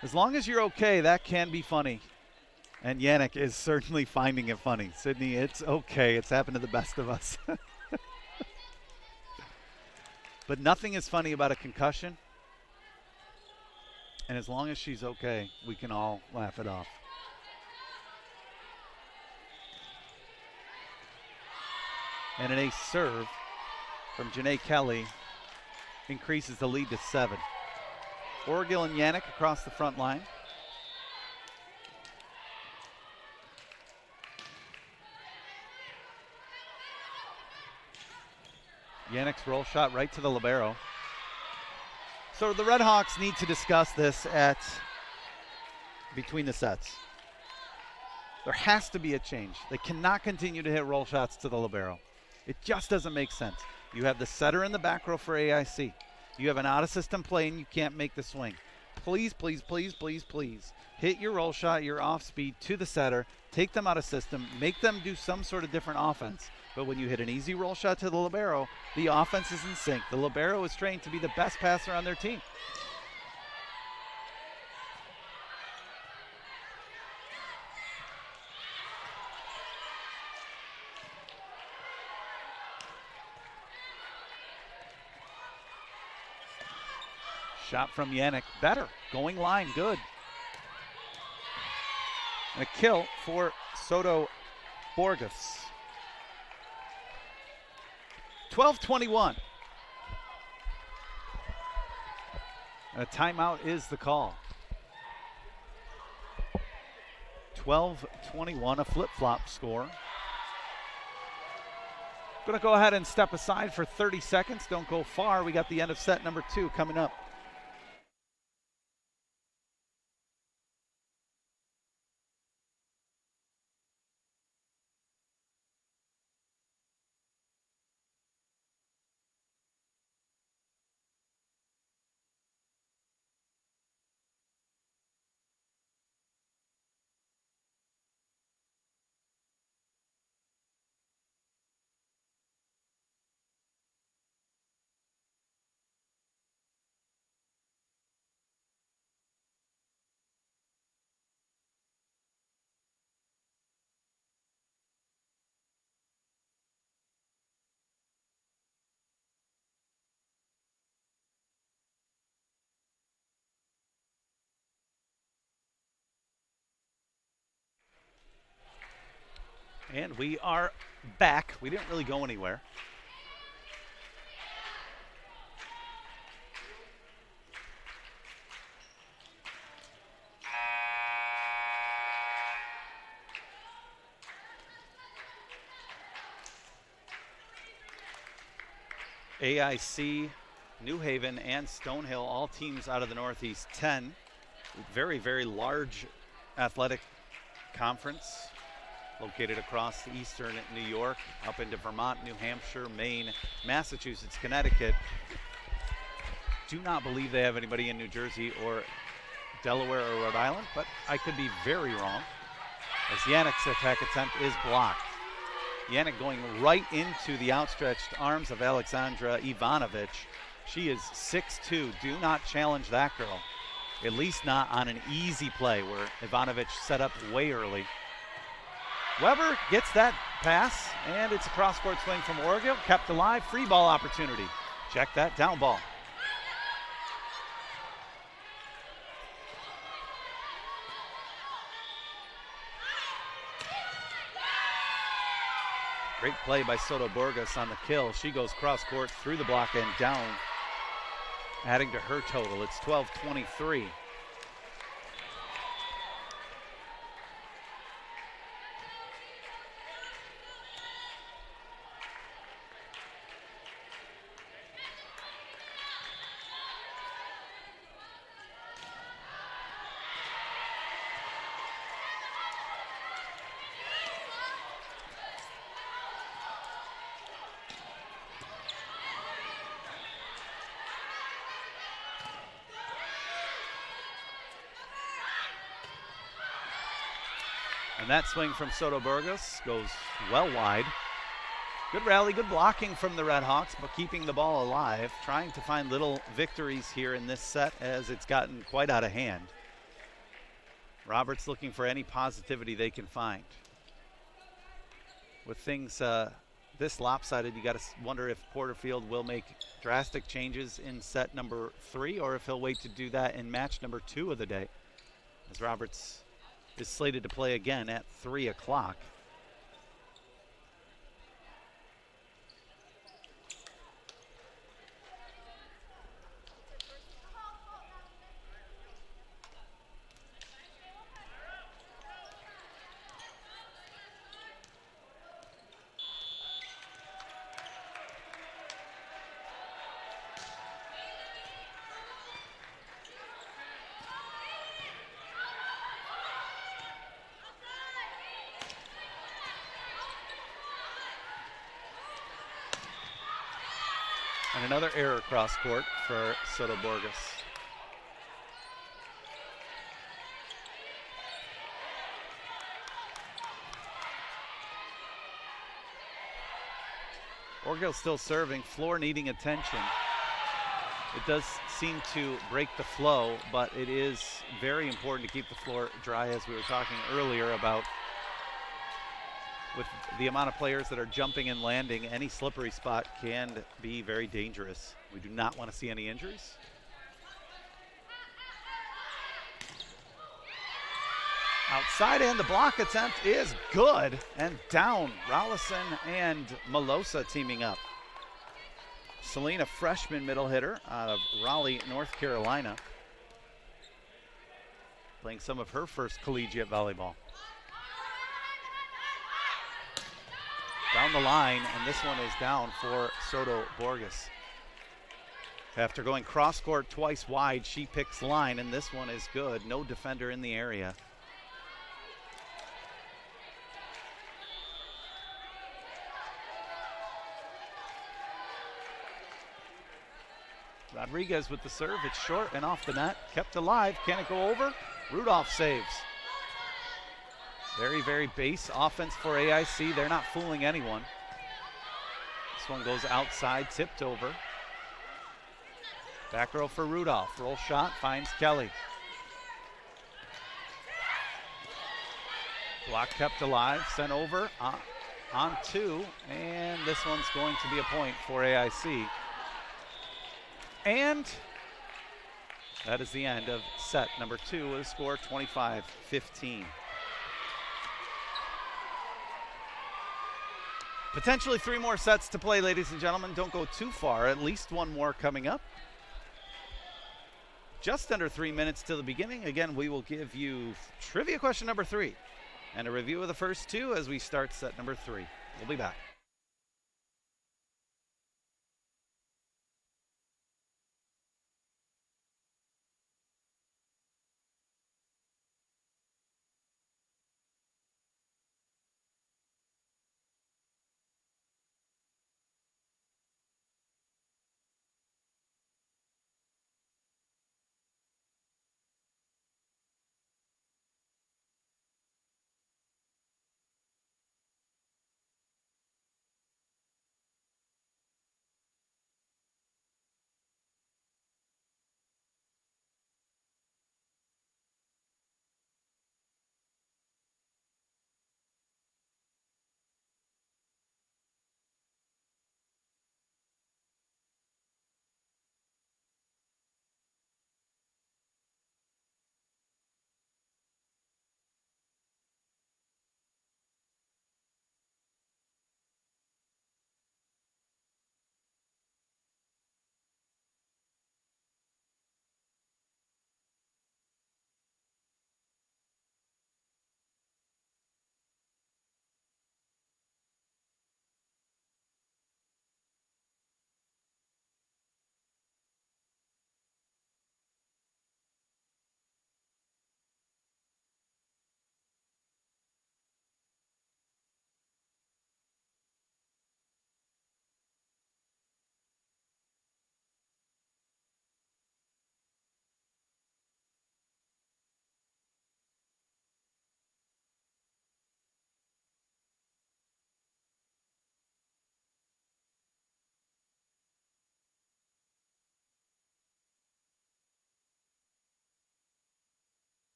As long as you're okay, that can be funny. And Yannick is certainly finding it funny. Sydney, it's okay. It's happened to the best of us. But nothing is funny about a concussion. And as long as she's okay, we can all laugh it off. And an ace serve from Janae Kelly increases the lead to 7. Orgill and Yannick across the front line. Yannick's roll shot right to the libero. So the Red Hawks need to discuss this between the sets. There has to be a change. They cannot continue to hit roll shots to the libero. It just doesn't make sense. You have the setter in the back row for AIC. You have an out-of-system play and you can't make the swing. Please, please, please, please, please hit your roll shot, your off-speed to the setter, take them out of system, make them do some sort of different offense. But when you hit an easy roll shot to the libero, the offense is in sync. The libero is trained to be the best passer on their team. Shot from Yannick, better. Going line, good. And a kill for Soto Borges. 12-21. And a timeout is the call. 12-21, a flip-flop score. Going to go ahead and step aside for 30 seconds. Don't go far. We got the end of set number 2 coming up. And we are back. We didn't really go anywhere. AIC, New Haven, and Stonehill, all teams out of the Northeast 10. Very, very large athletic conference located across eastern New York, up into Vermont, New Hampshire, Maine, Massachusetts, Connecticut. Do not believe they have anybody in New Jersey or Delaware or Rhode Island, but I could be very wrong, as Yannick's attack attempt is blocked. Yannick going right into the outstretched arms of Alexandra Ivanovic. She is 6'2". Do not challenge that girl, at least not on an easy play where Ivanovic set up way early. Weber gets that pass, and it's a cross-court swing from Orgill, kept alive, free ball opportunity. Check that down ball. Great play by Soto Borges on the kill. She goes cross-court through the block and down, adding to her total. It's 12-23. And that swing from Soto Burgos goes well wide. Good rally, good blocking from the Red Hawks, but keeping the ball alive, trying to find little victories here in this set as it's gotten quite out of hand. Roberts looking for any positivity they can find. With things this lopsided, you got to wonder if Porterfield will make drastic changes in set number 3 or if he'll wait to do that in match number 2 of the day, as Roberts is slated to play again at 3 o'clock. And another error cross court for Soto Borges. Orgill still serving, floor needing attention. It does seem to break the flow, but it is very important to keep the floor dry, as we were talking earlier about with the amount of players that are jumping and landing. Any slippery spot can be very dangerous. We do not want to see any injuries. Outside, and the block attempt is good. And down, Rollison and Melosa teaming up. Selena, freshman middle hitter out of Raleigh, North Carolina, playing some of her first collegiate volleyball. Down the line, and this one is down for Soto Borges. After going cross court twice wide, she picks line, and this one is good. No defender in the area. Rodriguez with the serve. It's short and off the net. Kept alive. Can it go over? Rudolph saves. Very, very base offense for AIC. They're not fooling anyone. This one goes outside, tipped over. Back row for Rudolph. Roll shot, finds Kelly. Block kept alive, sent over on two, and this one's going to be a point for AIC. And that is the end of set number 2 with a score 25-15. Potentially 3 more sets to play, ladies and gentlemen. Don't go too far. At least one more coming up. Just under 3 minutes till the beginning. Again, we will give you trivia question number 3 and a review of the first 2 as we start set number 3. We'll be back.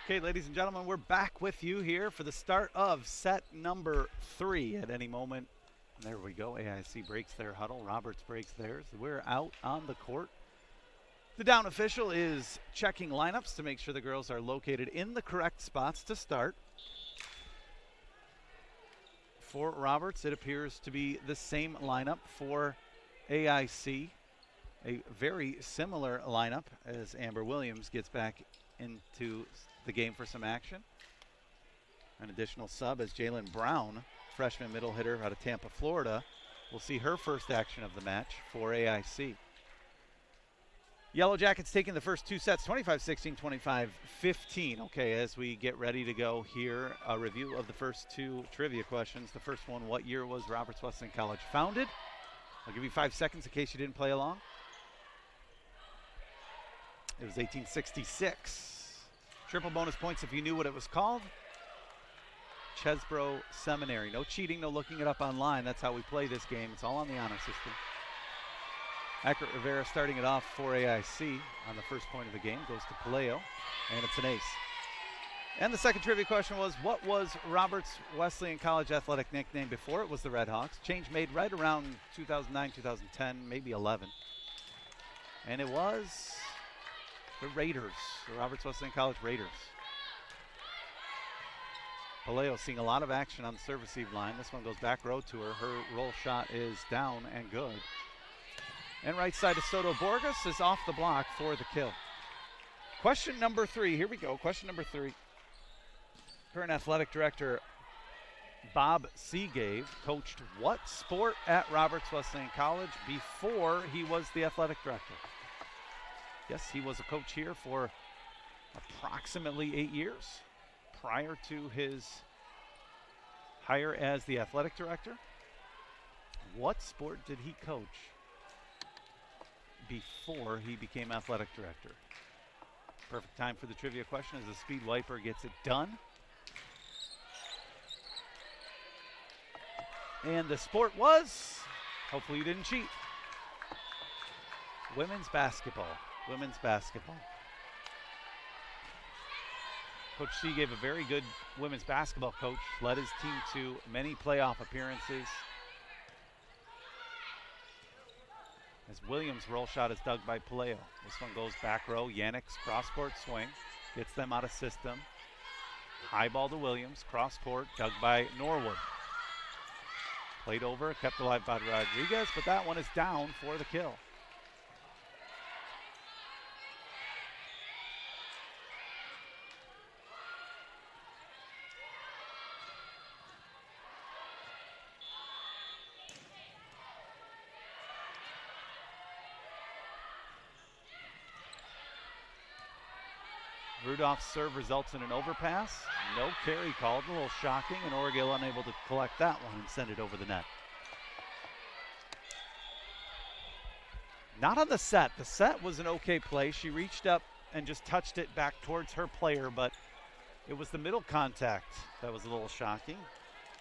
Okay, ladies and gentlemen, we're back with you here for the start of set number 3 at any moment. There we go. AIC breaks their huddle. Roberts breaks theirs. We're out on the court. The down official is checking lineups to make sure the girls are located in the correct spots to start. For Roberts, it appears to be the same lineup for AIC. A very similar lineup as Amber Williams gets back into the game for some action. An additional sub as Jalen Brown, freshman middle hitter out of Tampa, Florida, We'll see her first action of the match for AIC. Yellow Jackets taking the first 2 sets, 25-16, 25-15. Okay, as we get ready to go here, a review of the first 2 trivia questions. The first one, what year was Roberts Wesleyan College founded? I'll give you 5 seconds in case you didn't play along. It was 1866. Triple bonus points if you knew what it was called. Chesbro Seminary. No cheating, no looking it up online. That's how we play this game. It's all on the honor system. Eckert Rivera starting it off for AIC on the first point of the game. Goes to Paleo, and it's an ace. And the second trivia question was, what was Roberts Wesleyan College athletic nickname before it was the Red Hawks? Change made right around 2009, 2010, maybe 11. And it was the Raiders, the Roberts Wesleyan College Raiders. Paleo seeing a lot of action on the serve receive line. This one goes back row to her. Her roll shot is down and good. And right side of Soto Borges is off the block for the kill. Question number 3. Here we go. Question number 3. Current athletic director Bob Seagave coached what sport at Roberts Wesleyan College before he was the athletic director? Yes, he was a coach here for approximately 8 years prior to his hire as the athletic director. What sport did he coach before he became athletic director? Perfect time for the trivia question as the speed wiper gets it done. And the sport was, hopefully you didn't cheat, women's basketball. Women's basketball. Coach C gave a very good women's basketball coach, led his team to many playoff appearances. As Williams' roll shot is dug by Paleo. This one goes back row. Yannick's cross-court swing gets them out of system. High ball to Williams, cross-court, dug by Norwood. Played over, kept alive by Rodriguez, but that one is down for the kill. Rudolph's serve results in an overpass. No carry called, a little shocking, and Orgill unable to collect that one and send it over the net. Not on the set. The set was an okay play. She reached up and just touched it back towards her player, but it was the middle contact that was a little shocking.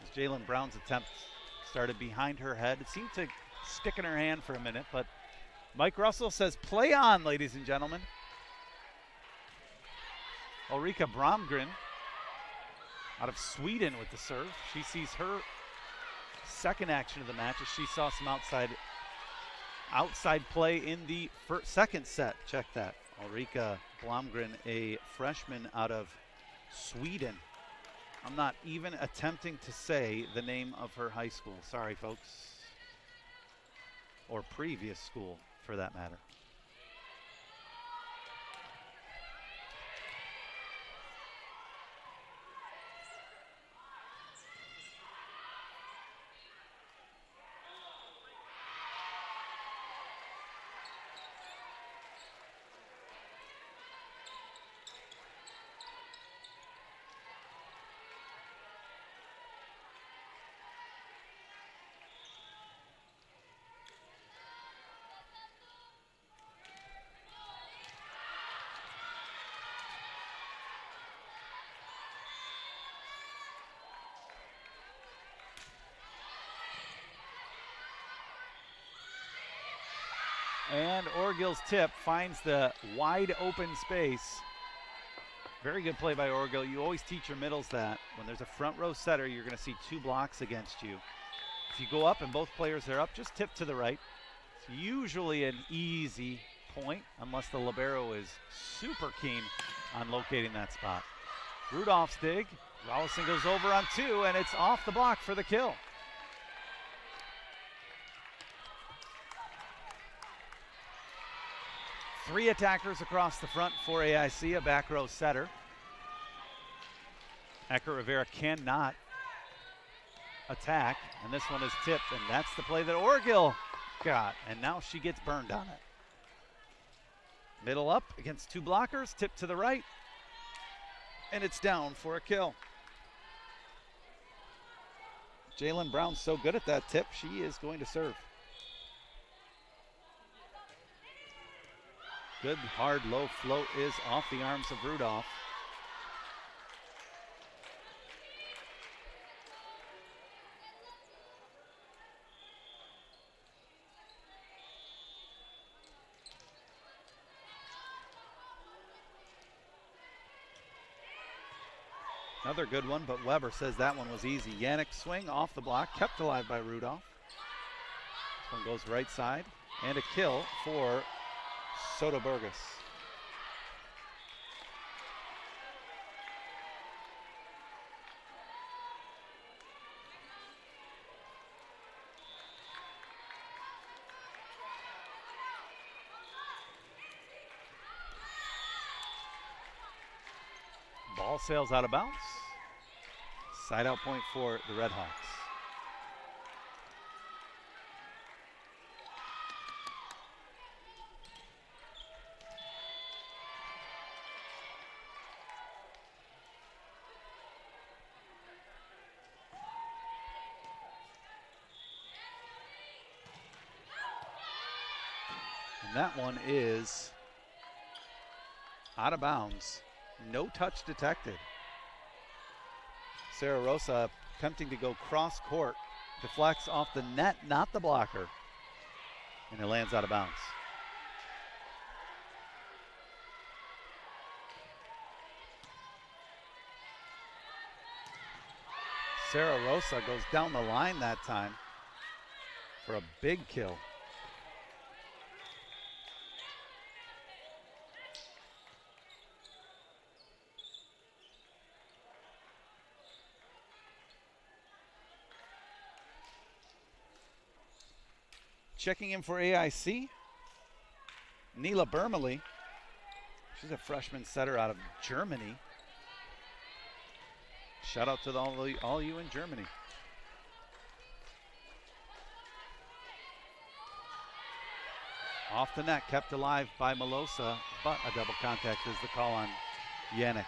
As Jalen Brown's attempt started behind her head. It seemed to stick in her hand for a minute, but Mike Russell says, play on, ladies and gentlemen. Eureka Bromgren out of Sweden with the serve. She sees her second action of the match as she saw some outside play in the second set. Check that. Eureka Bromgren, a freshman out of Sweden. I'm not even attempting to say the name of her high school. Sorry, folks. Or previous school, for that matter. And Orgill's tip finds the wide open space. Very good play by Orgill. You always teach your middles that when there's a front row setter, you're going to see 2 blocks against you. If you go up and both players are up, just tip to the right. It's usually an easy point unless the libero is super keen on locating that spot. Rudolph's dig. Rollison goes over on 2, and it's off the block for the kill. Three attackers across the front for AIC, a back row setter. Eckert Rivera cannot attack, and this one is tipped, and that's the play that Orgill got, and now she gets burned on it. Middle up against two blockers, tip to the right, and it's down for a kill. Jalen Brown's so good at that tip, she is going to serve. Good hard low float is off the arms of Rudolph. Another good one, but Weber says that one was easy. Yannick swing off the block, kept alive by Rudolph. This one goes right side, and a kill for Sotoburgos. Ball sails out of bounds. Side out point for the Red Hawks. And that one is out of bounds. No touch detected. Sarah Rosa attempting to go cross court. Deflects off the net, not the blocker. And it lands out of bounds. Sarah Rosa goes down the line that time for a big kill. Checking in for AIC, Nila Bermely. She's a freshman setter out of Germany. Shout out to all you in Germany. Off the net, kept alive by Melosa, but a double contact is the call on Yannick.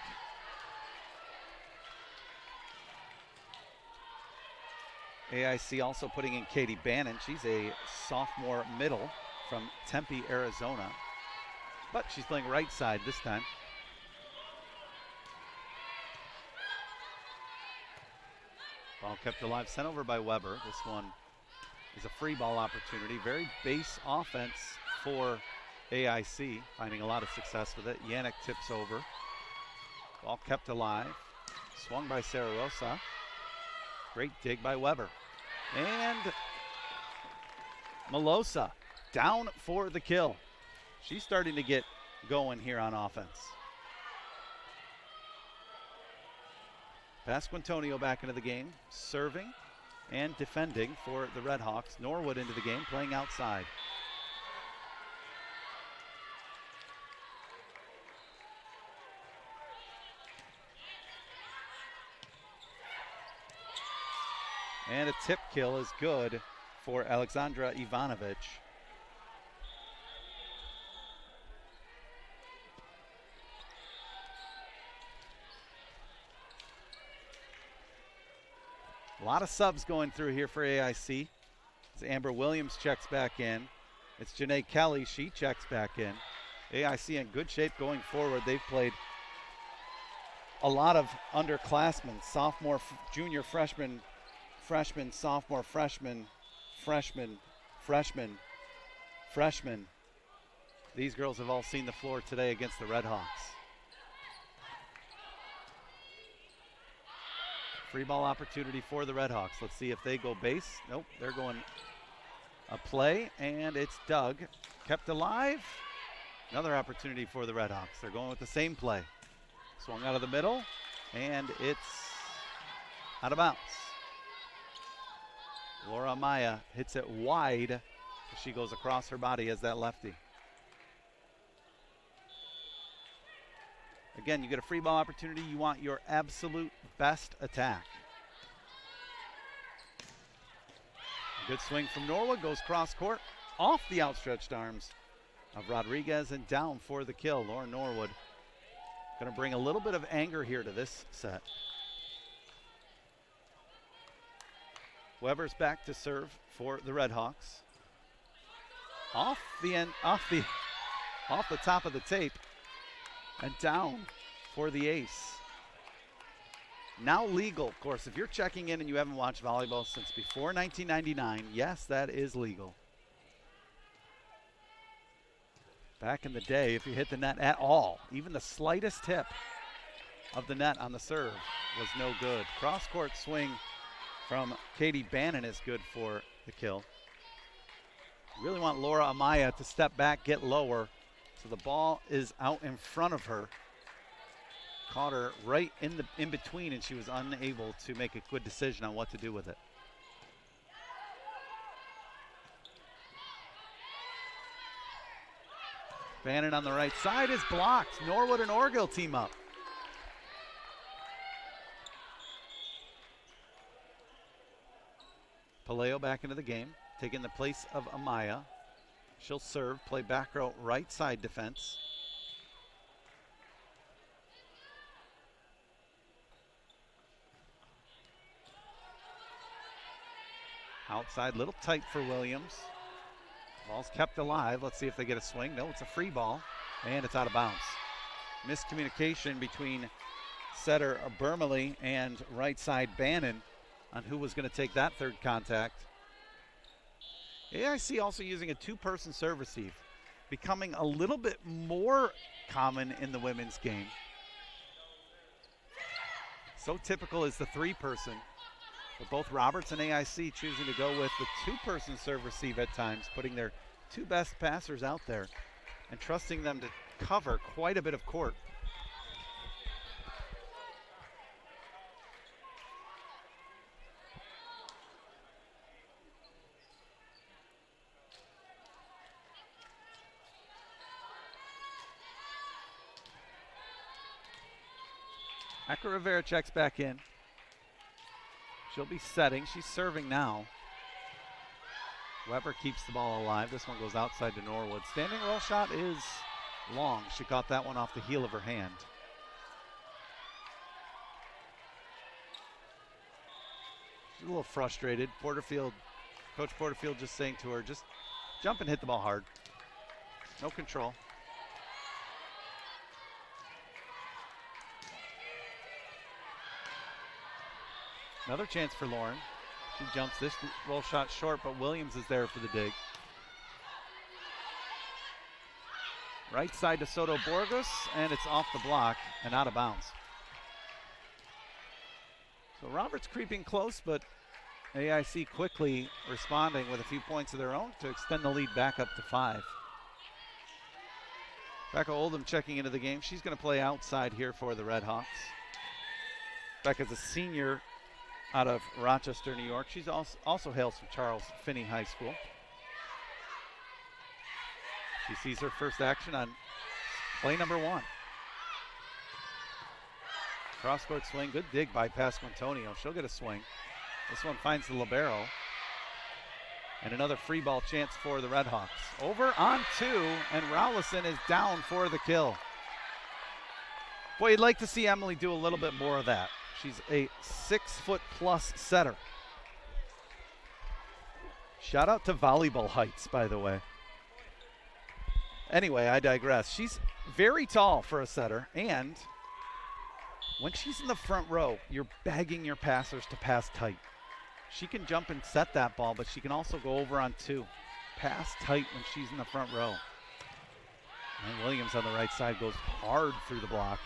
AIC also putting in Katie Bannon. She's a sophomore middle from Tempe, Arizona. But she's playing right side this time. Ball kept alive, sent over by Weber. This one is a free ball opportunity. Very base offense for AIC, finding a lot of success with it. Yannick tips over. Ball kept alive. Swung by Sarah Rosa. Great dig by Weber. And Melosa down for the kill. She's starting to get going here on offense. Pasquantonio back into the game, serving and defending for the Red Hawks. Norwood into the game, playing outside. And a tip kill is good for Alexandra Ivanovic. A lot of subs going through here for AIC. As Amber Williams checks back in. It's Janae Kelly, she checks back in. AIC in good shape going forward. They've played a lot of underclassmen, sophomore, junior, freshman, sophomore, freshman. These girls have all seen the floor today against the Red Hawks. Free ball opportunity for the Red Hawks. Let's see if they go base. Nope, they're going a play, and it's Doug. Kept alive. Another opportunity for the Red Hawks. They're going with the same play. Swung out of the middle, and it's out of bounds. Laura Maya hits it wide. She goes across her body as that lefty. Again, you get a free ball opportunity. You want your absolute best attack. Good swing from Norwood, goes cross court, off the outstretched arms of Rodriguez and down for the kill. Lauren Norwood going to bring a little bit of anger here to this set. Weber's back to serve for the Redhawks. Off the top of the tape and down for the ace. Now legal, of course, if you're checking in and you haven't watched volleyball since before 1999, yes, that is legal. Back in the day, if you hit the net at all, even the slightest tip of the net on the serve was no good. Cross-court swing from Katie Bannon is good for the kill. Really want Laura Amaya to step back, get lower, so the ball is out in front of her. Caught her right in between, and she was unable to make a good decision on what to do with it. Bannon on the right side is blocked. Norwood and Orgill team up. Paleo back into the game, taking the place of Amaya. She'll serve, play back row right side defense. Outside, little tight for Williams. Ball's kept alive. Let's see if they get a swing. No, it's a free ball, and it's out of bounds. Miscommunication between setter Bermely and right side Bannon on who was going to take that third contact. AIC also using a two-person serve receive, becoming a little bit more common in the women's game. So typical is the three-person. But both Roberts and AIC choosing to go with the two-person serve receive at times, putting their two best passers out there and trusting them to cover quite a bit of court. Eka Rivera checks back in. She'll be setting. She's serving now. Weber keeps the ball alive. This one goes outside to Norwood. Standing roll shot is long. She caught that one off the heel of her hand. She's a little frustrated. Coach Porterfield just saying to her, just jump and hit the ball hard. No control. Another chance for Lauren. She jumps this roll shot short, but Williams is there for the dig. Right side to Soto Borges, and it's off the block and out of bounds. So Roberts creeping close, but AIC quickly responding with a few points of their own to extend the lead back up to 5. Becca Oldham checking into the game. She's going to play outside here for the Redhawks. Becca's a senior out of Rochester, New York. She's also hails from Charles Finney High School. She sees her first action on play number 1. Cross-court swing, good dig by Pasquantonio. She'll get a swing. This one finds the libero. And another free ball chance for the Redhawks. Over on 2, and Rowlison is down for the kill. Boy, you'd like to see Emily do a little bit more of that. She's a 6-foot-plus setter. Shout out to Volleyball Heights, by the way. Anyway, I digress. She's very tall for a setter, and when she's in the front row, you're begging your passers to pass tight. She can jump and set that ball, but she can also go over on 2. Pass tight when she's in the front row. And Williams on the right side goes hard through the block.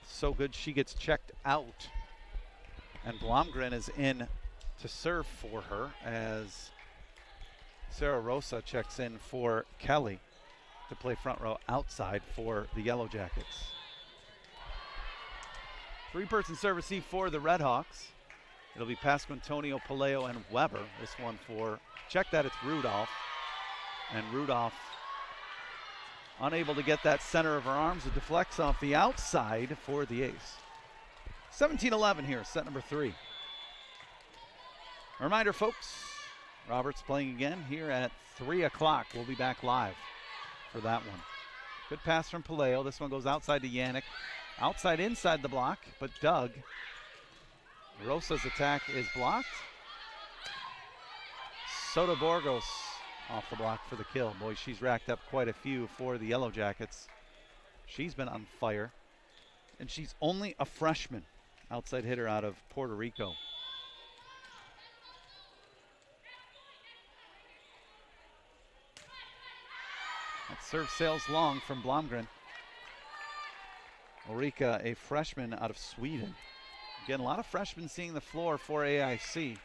So good she gets checked out. And Bromgren is in to serve for her as Sarah Rosa checks in for Kelly to play front row outside for the Yellow Jackets. Three-person serve receive for the Redhawks. It'll be Pasquantonio, Paleo, and Weber. This one for, check that, it's Rudolph. And Rudolph unable to get that center of her arms. It deflects off the outside for the ace. 17-11 here, set number 3. Reminder, folks, Roberts playing again here at 3 o'clock. We'll be back live for that one. Good pass from Palaio. This one goes outside to Yannick. Outside inside the block, but Doug. Rosa's attack is blocked. Soto Borgos off the block for the kill. Boy, she's racked up quite a few for the Yellow Jackets. She's been on fire. And she's only a freshman. Outside hitter out of Puerto Rico. That serve sails long from Blomgren. Eureka, a freshman out of Sweden. Again, a lot of freshmen seeing the floor for AIC.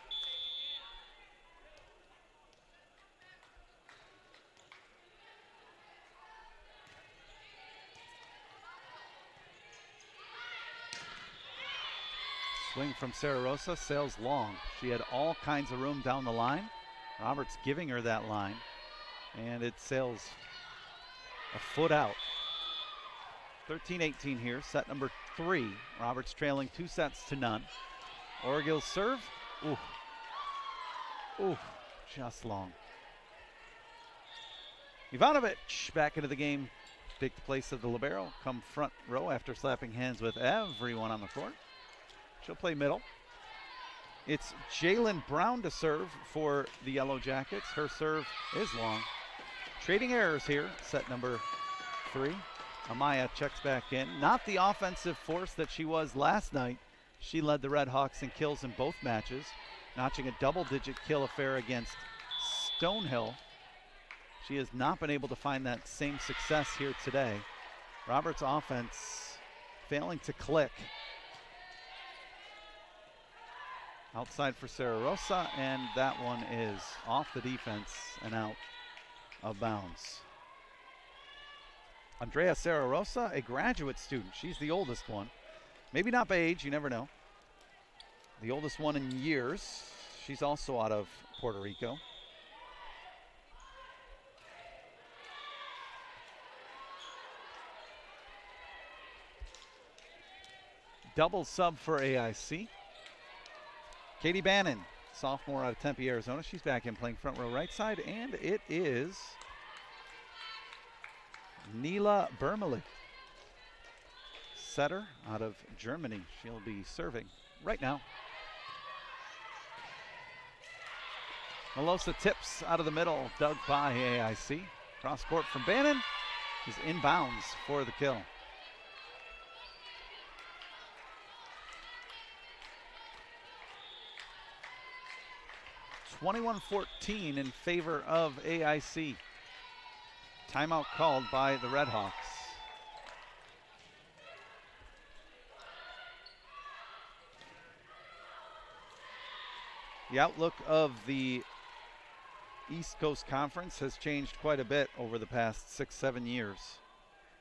Swing from Sara Rosa, sails long. She had all kinds of room down the line. Roberts giving her that line, and it sails a foot out. 13-18 here, set number 3. Roberts trailing 2-0. Orgil's serve. Ooh, just long. Ivanovic back into the game. Take the place of the libero. Come front row after slapping hands with everyone on the court. She'll play middle. It's Jalen Brown to serve for the Yellow Jackets. Her serve is long. Trading errors here, set number 3. Amaya checks back in. Not the offensive force that she was last night. She led the Red Hawks in kills in both matches, notching a double-digit kill affair against Stonehill. She has not been able to find that same success here today. Roberts' offense failing to click. Outside for Sara Rosa, and that one is off the defense and out of bounds. Andrea Sara Rosa, a graduate student. She's the oldest one. Maybe not by age, you never know. The oldest one in years. She's also out of Puerto Rico. Double sub for AIC. Katie Bannon, sophomore out of Tempe, Arizona. She's back in playing front row right side, and it is Nila Bermeli, setter out of Germany. She'll be serving right now. Melosa tips out of the middle, dug by AIC. Cross court from Bannon is inbounds for the kill. 21-14 in favor of AIC. Timeout called by the Red Hawks. The outlook of the East Coast Conference has changed quite a bit over the past 6-7 years.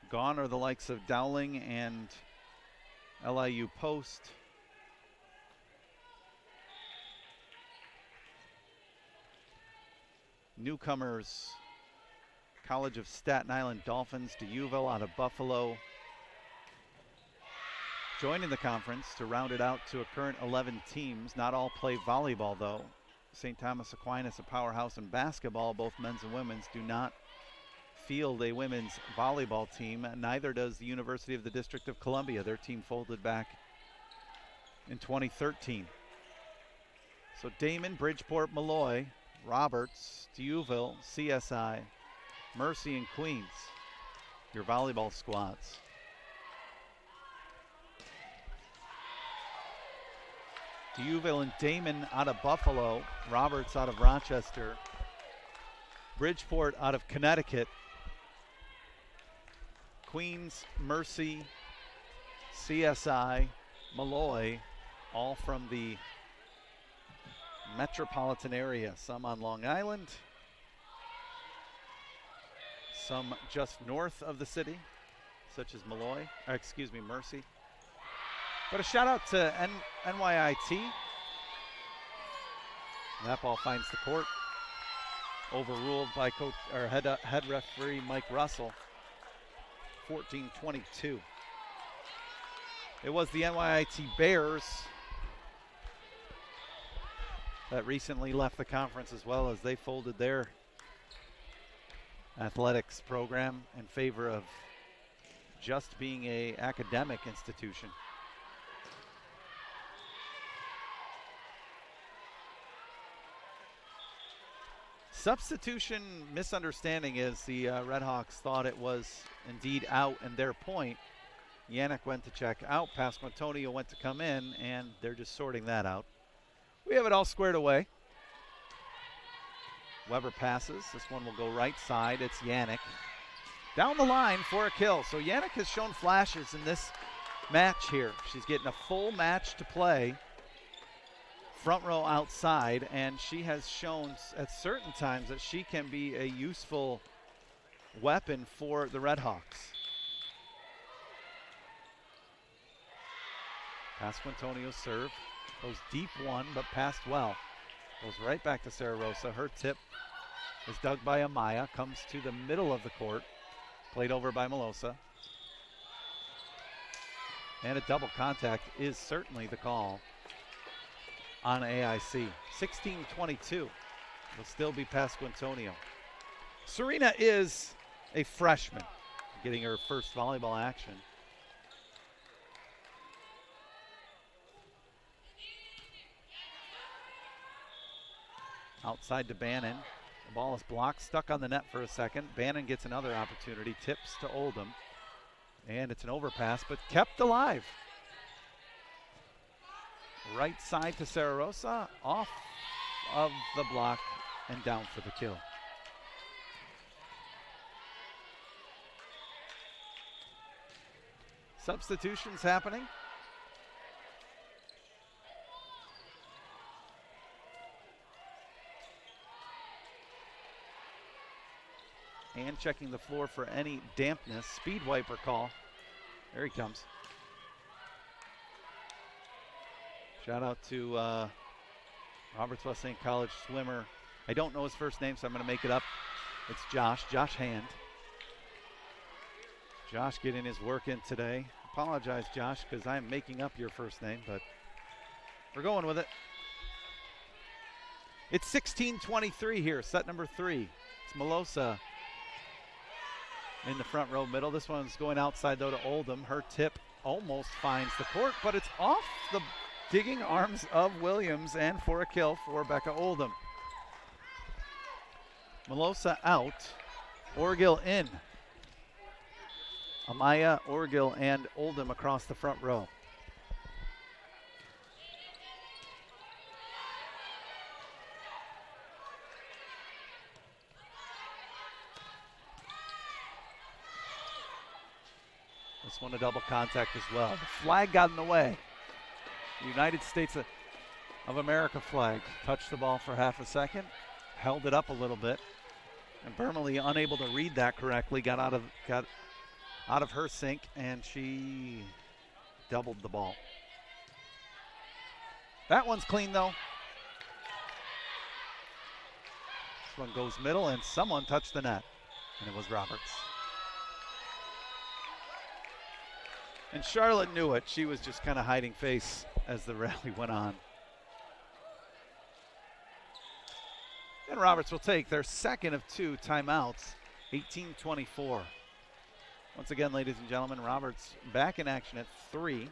Gone are the likes of Dowling and LIU Post. Newcomers, College of Staten Island Dolphins, DeUville out of Buffalo. Joining the conference to round it out to a current 11 teams. Not all play volleyball though. St. Thomas Aquinas, a powerhouse in basketball, both men's and women's, do not field a women's volleyball team. Neither does the University of the District of Columbia. Their team folded back in 2013. So Damon, Bridgeport, Malloy, Roberts, DeUville, CSI, Mercy, and Queens, your volleyball squads. DeUville and Damon out of Buffalo, Roberts out of Rochester, Bridgeport out of Connecticut, Queens, Mercy, CSI, Malloy, all from the metropolitan area. Some on Long Island, some just north of the city, such as Mercy. But a shout out to NYIT. That ball finds the court. Overruled by head referee Mike Russell. 14-22. It was the NYIT Bears that recently left the conference as well, as they folded their athletics program in favor of just being a academic institution. Substitution misunderstanding is the Redhawks thought it was indeed out and their point. Yannick went to check out, Pasquantonio went to come in, and they're just sorting that out. We have it all squared away. Weber passes. This one will go right side. It's Yannick. Down the line for a kill. So Yannick has shown flashes in this match here. She's getting a full match to play. Front row outside, and she has shown at certain times that she can be a useful weapon for the Redhawks. Pasquantonio's serve goes deep one, but passed well. Goes right back to Sarah Rosa. Her tip is dug by Amaya, comes to the middle of the court, played over by Melosa. And a double contact is certainly the call on AIC. 16-22 will still be Pasquantonio. Serena is a freshman, getting her first volleyball action. Outside to Bannon. The ball is blocked, stuck on the net for a second. Bannon gets another opportunity, tips to Oldham. And it's an overpass, but kept alive. Right side to Sarah Rosa, off of the block and down for the kill. Substitutions happening. And checking the floor for any dampness. Speed wiper call. There he comes. Shout out to Roberts Wesleyan College swimmer. I don't know his first name, so I'm going to make it up. It's Josh Hand. Josh getting his work in today. Apologize, Josh, because I'm making up your first name, but we're going with it. It's 16-23 here, set number 3. It's Melosa in the front row middle. This one's going outside, though, to Oldham. Her tip almost finds the court, but it's off the digging arms of Williams, and for a kill for Becca Oldham. Melosa out, Orgill in. Amaya, Orgill, and Oldham across the front row. This one a double contact as well. The flag got in the way. The United States of America flag touched the ball for half a second, held it up a little bit, and Bermely, unable to read that correctly, got out of her sink, and she doubled the ball. That one's clean, though. This one goes middle, and someone touched the net, and it was Roberts. And Charlotte knew it. She was just kind of hiding face as the rally went on. And Roberts will take their second of 2 timeouts, 18-24. Once again, ladies and gentlemen, Roberts back in action at 3.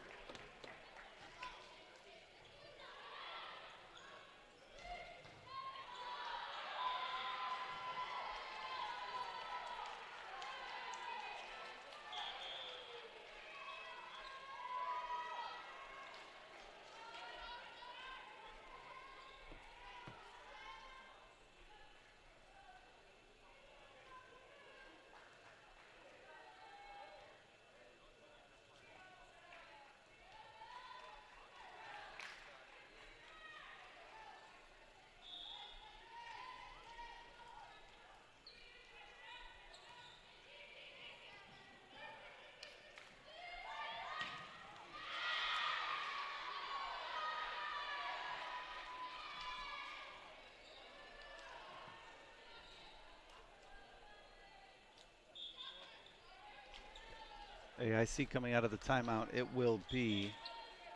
AIC coming out of the timeout. It will be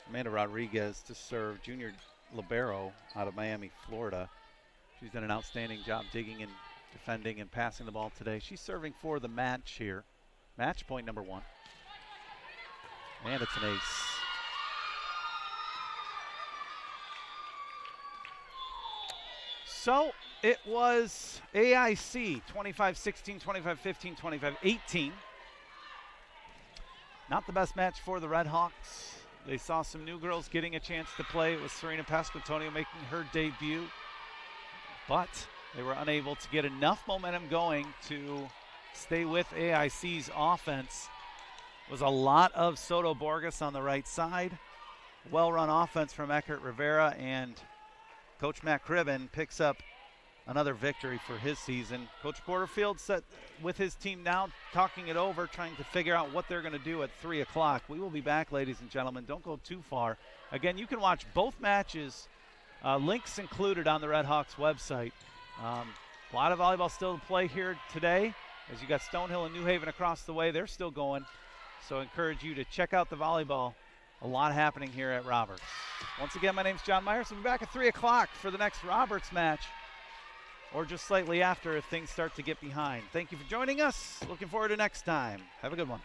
Amanda Rodriguez to serve, junior libero out of Miami, Florida. She's done an outstanding job digging and defending and passing the ball today. She's serving for the match here. Match point number 1. And it's an ace. So it was AIC 25-16, 25-15, 25-18. Not the best match for the Red Hawks. They saw some new girls getting a chance to play. It was Serena Pasquantonio making her debut. But they were unable to get enough momentum going to stay with AIC's offense. It was a lot of Soto Borges on the right side. Well-run offense from Eckert Rivera, and Coach Matt Cribben picks up another victory for his season. Coach Porterfield set with his team now, talking it over, trying to figure out what they're going to do at 3 o'clock. We will be back, ladies and gentlemen. Don't go too far. Again, you can watch both matches, links included on the Red Hawks website. A lot of volleyball still to play here today, as you got Stonehill and New Haven across the way. They're still going, so I encourage you to check out the volleyball. A lot happening here at Roberts. Once again, my name's John Myers. We'll be back at 3 o'clock for the next Roberts match, or just slightly after if things start to get behind. Thank you for joining us. Looking forward to next time. Have a good one.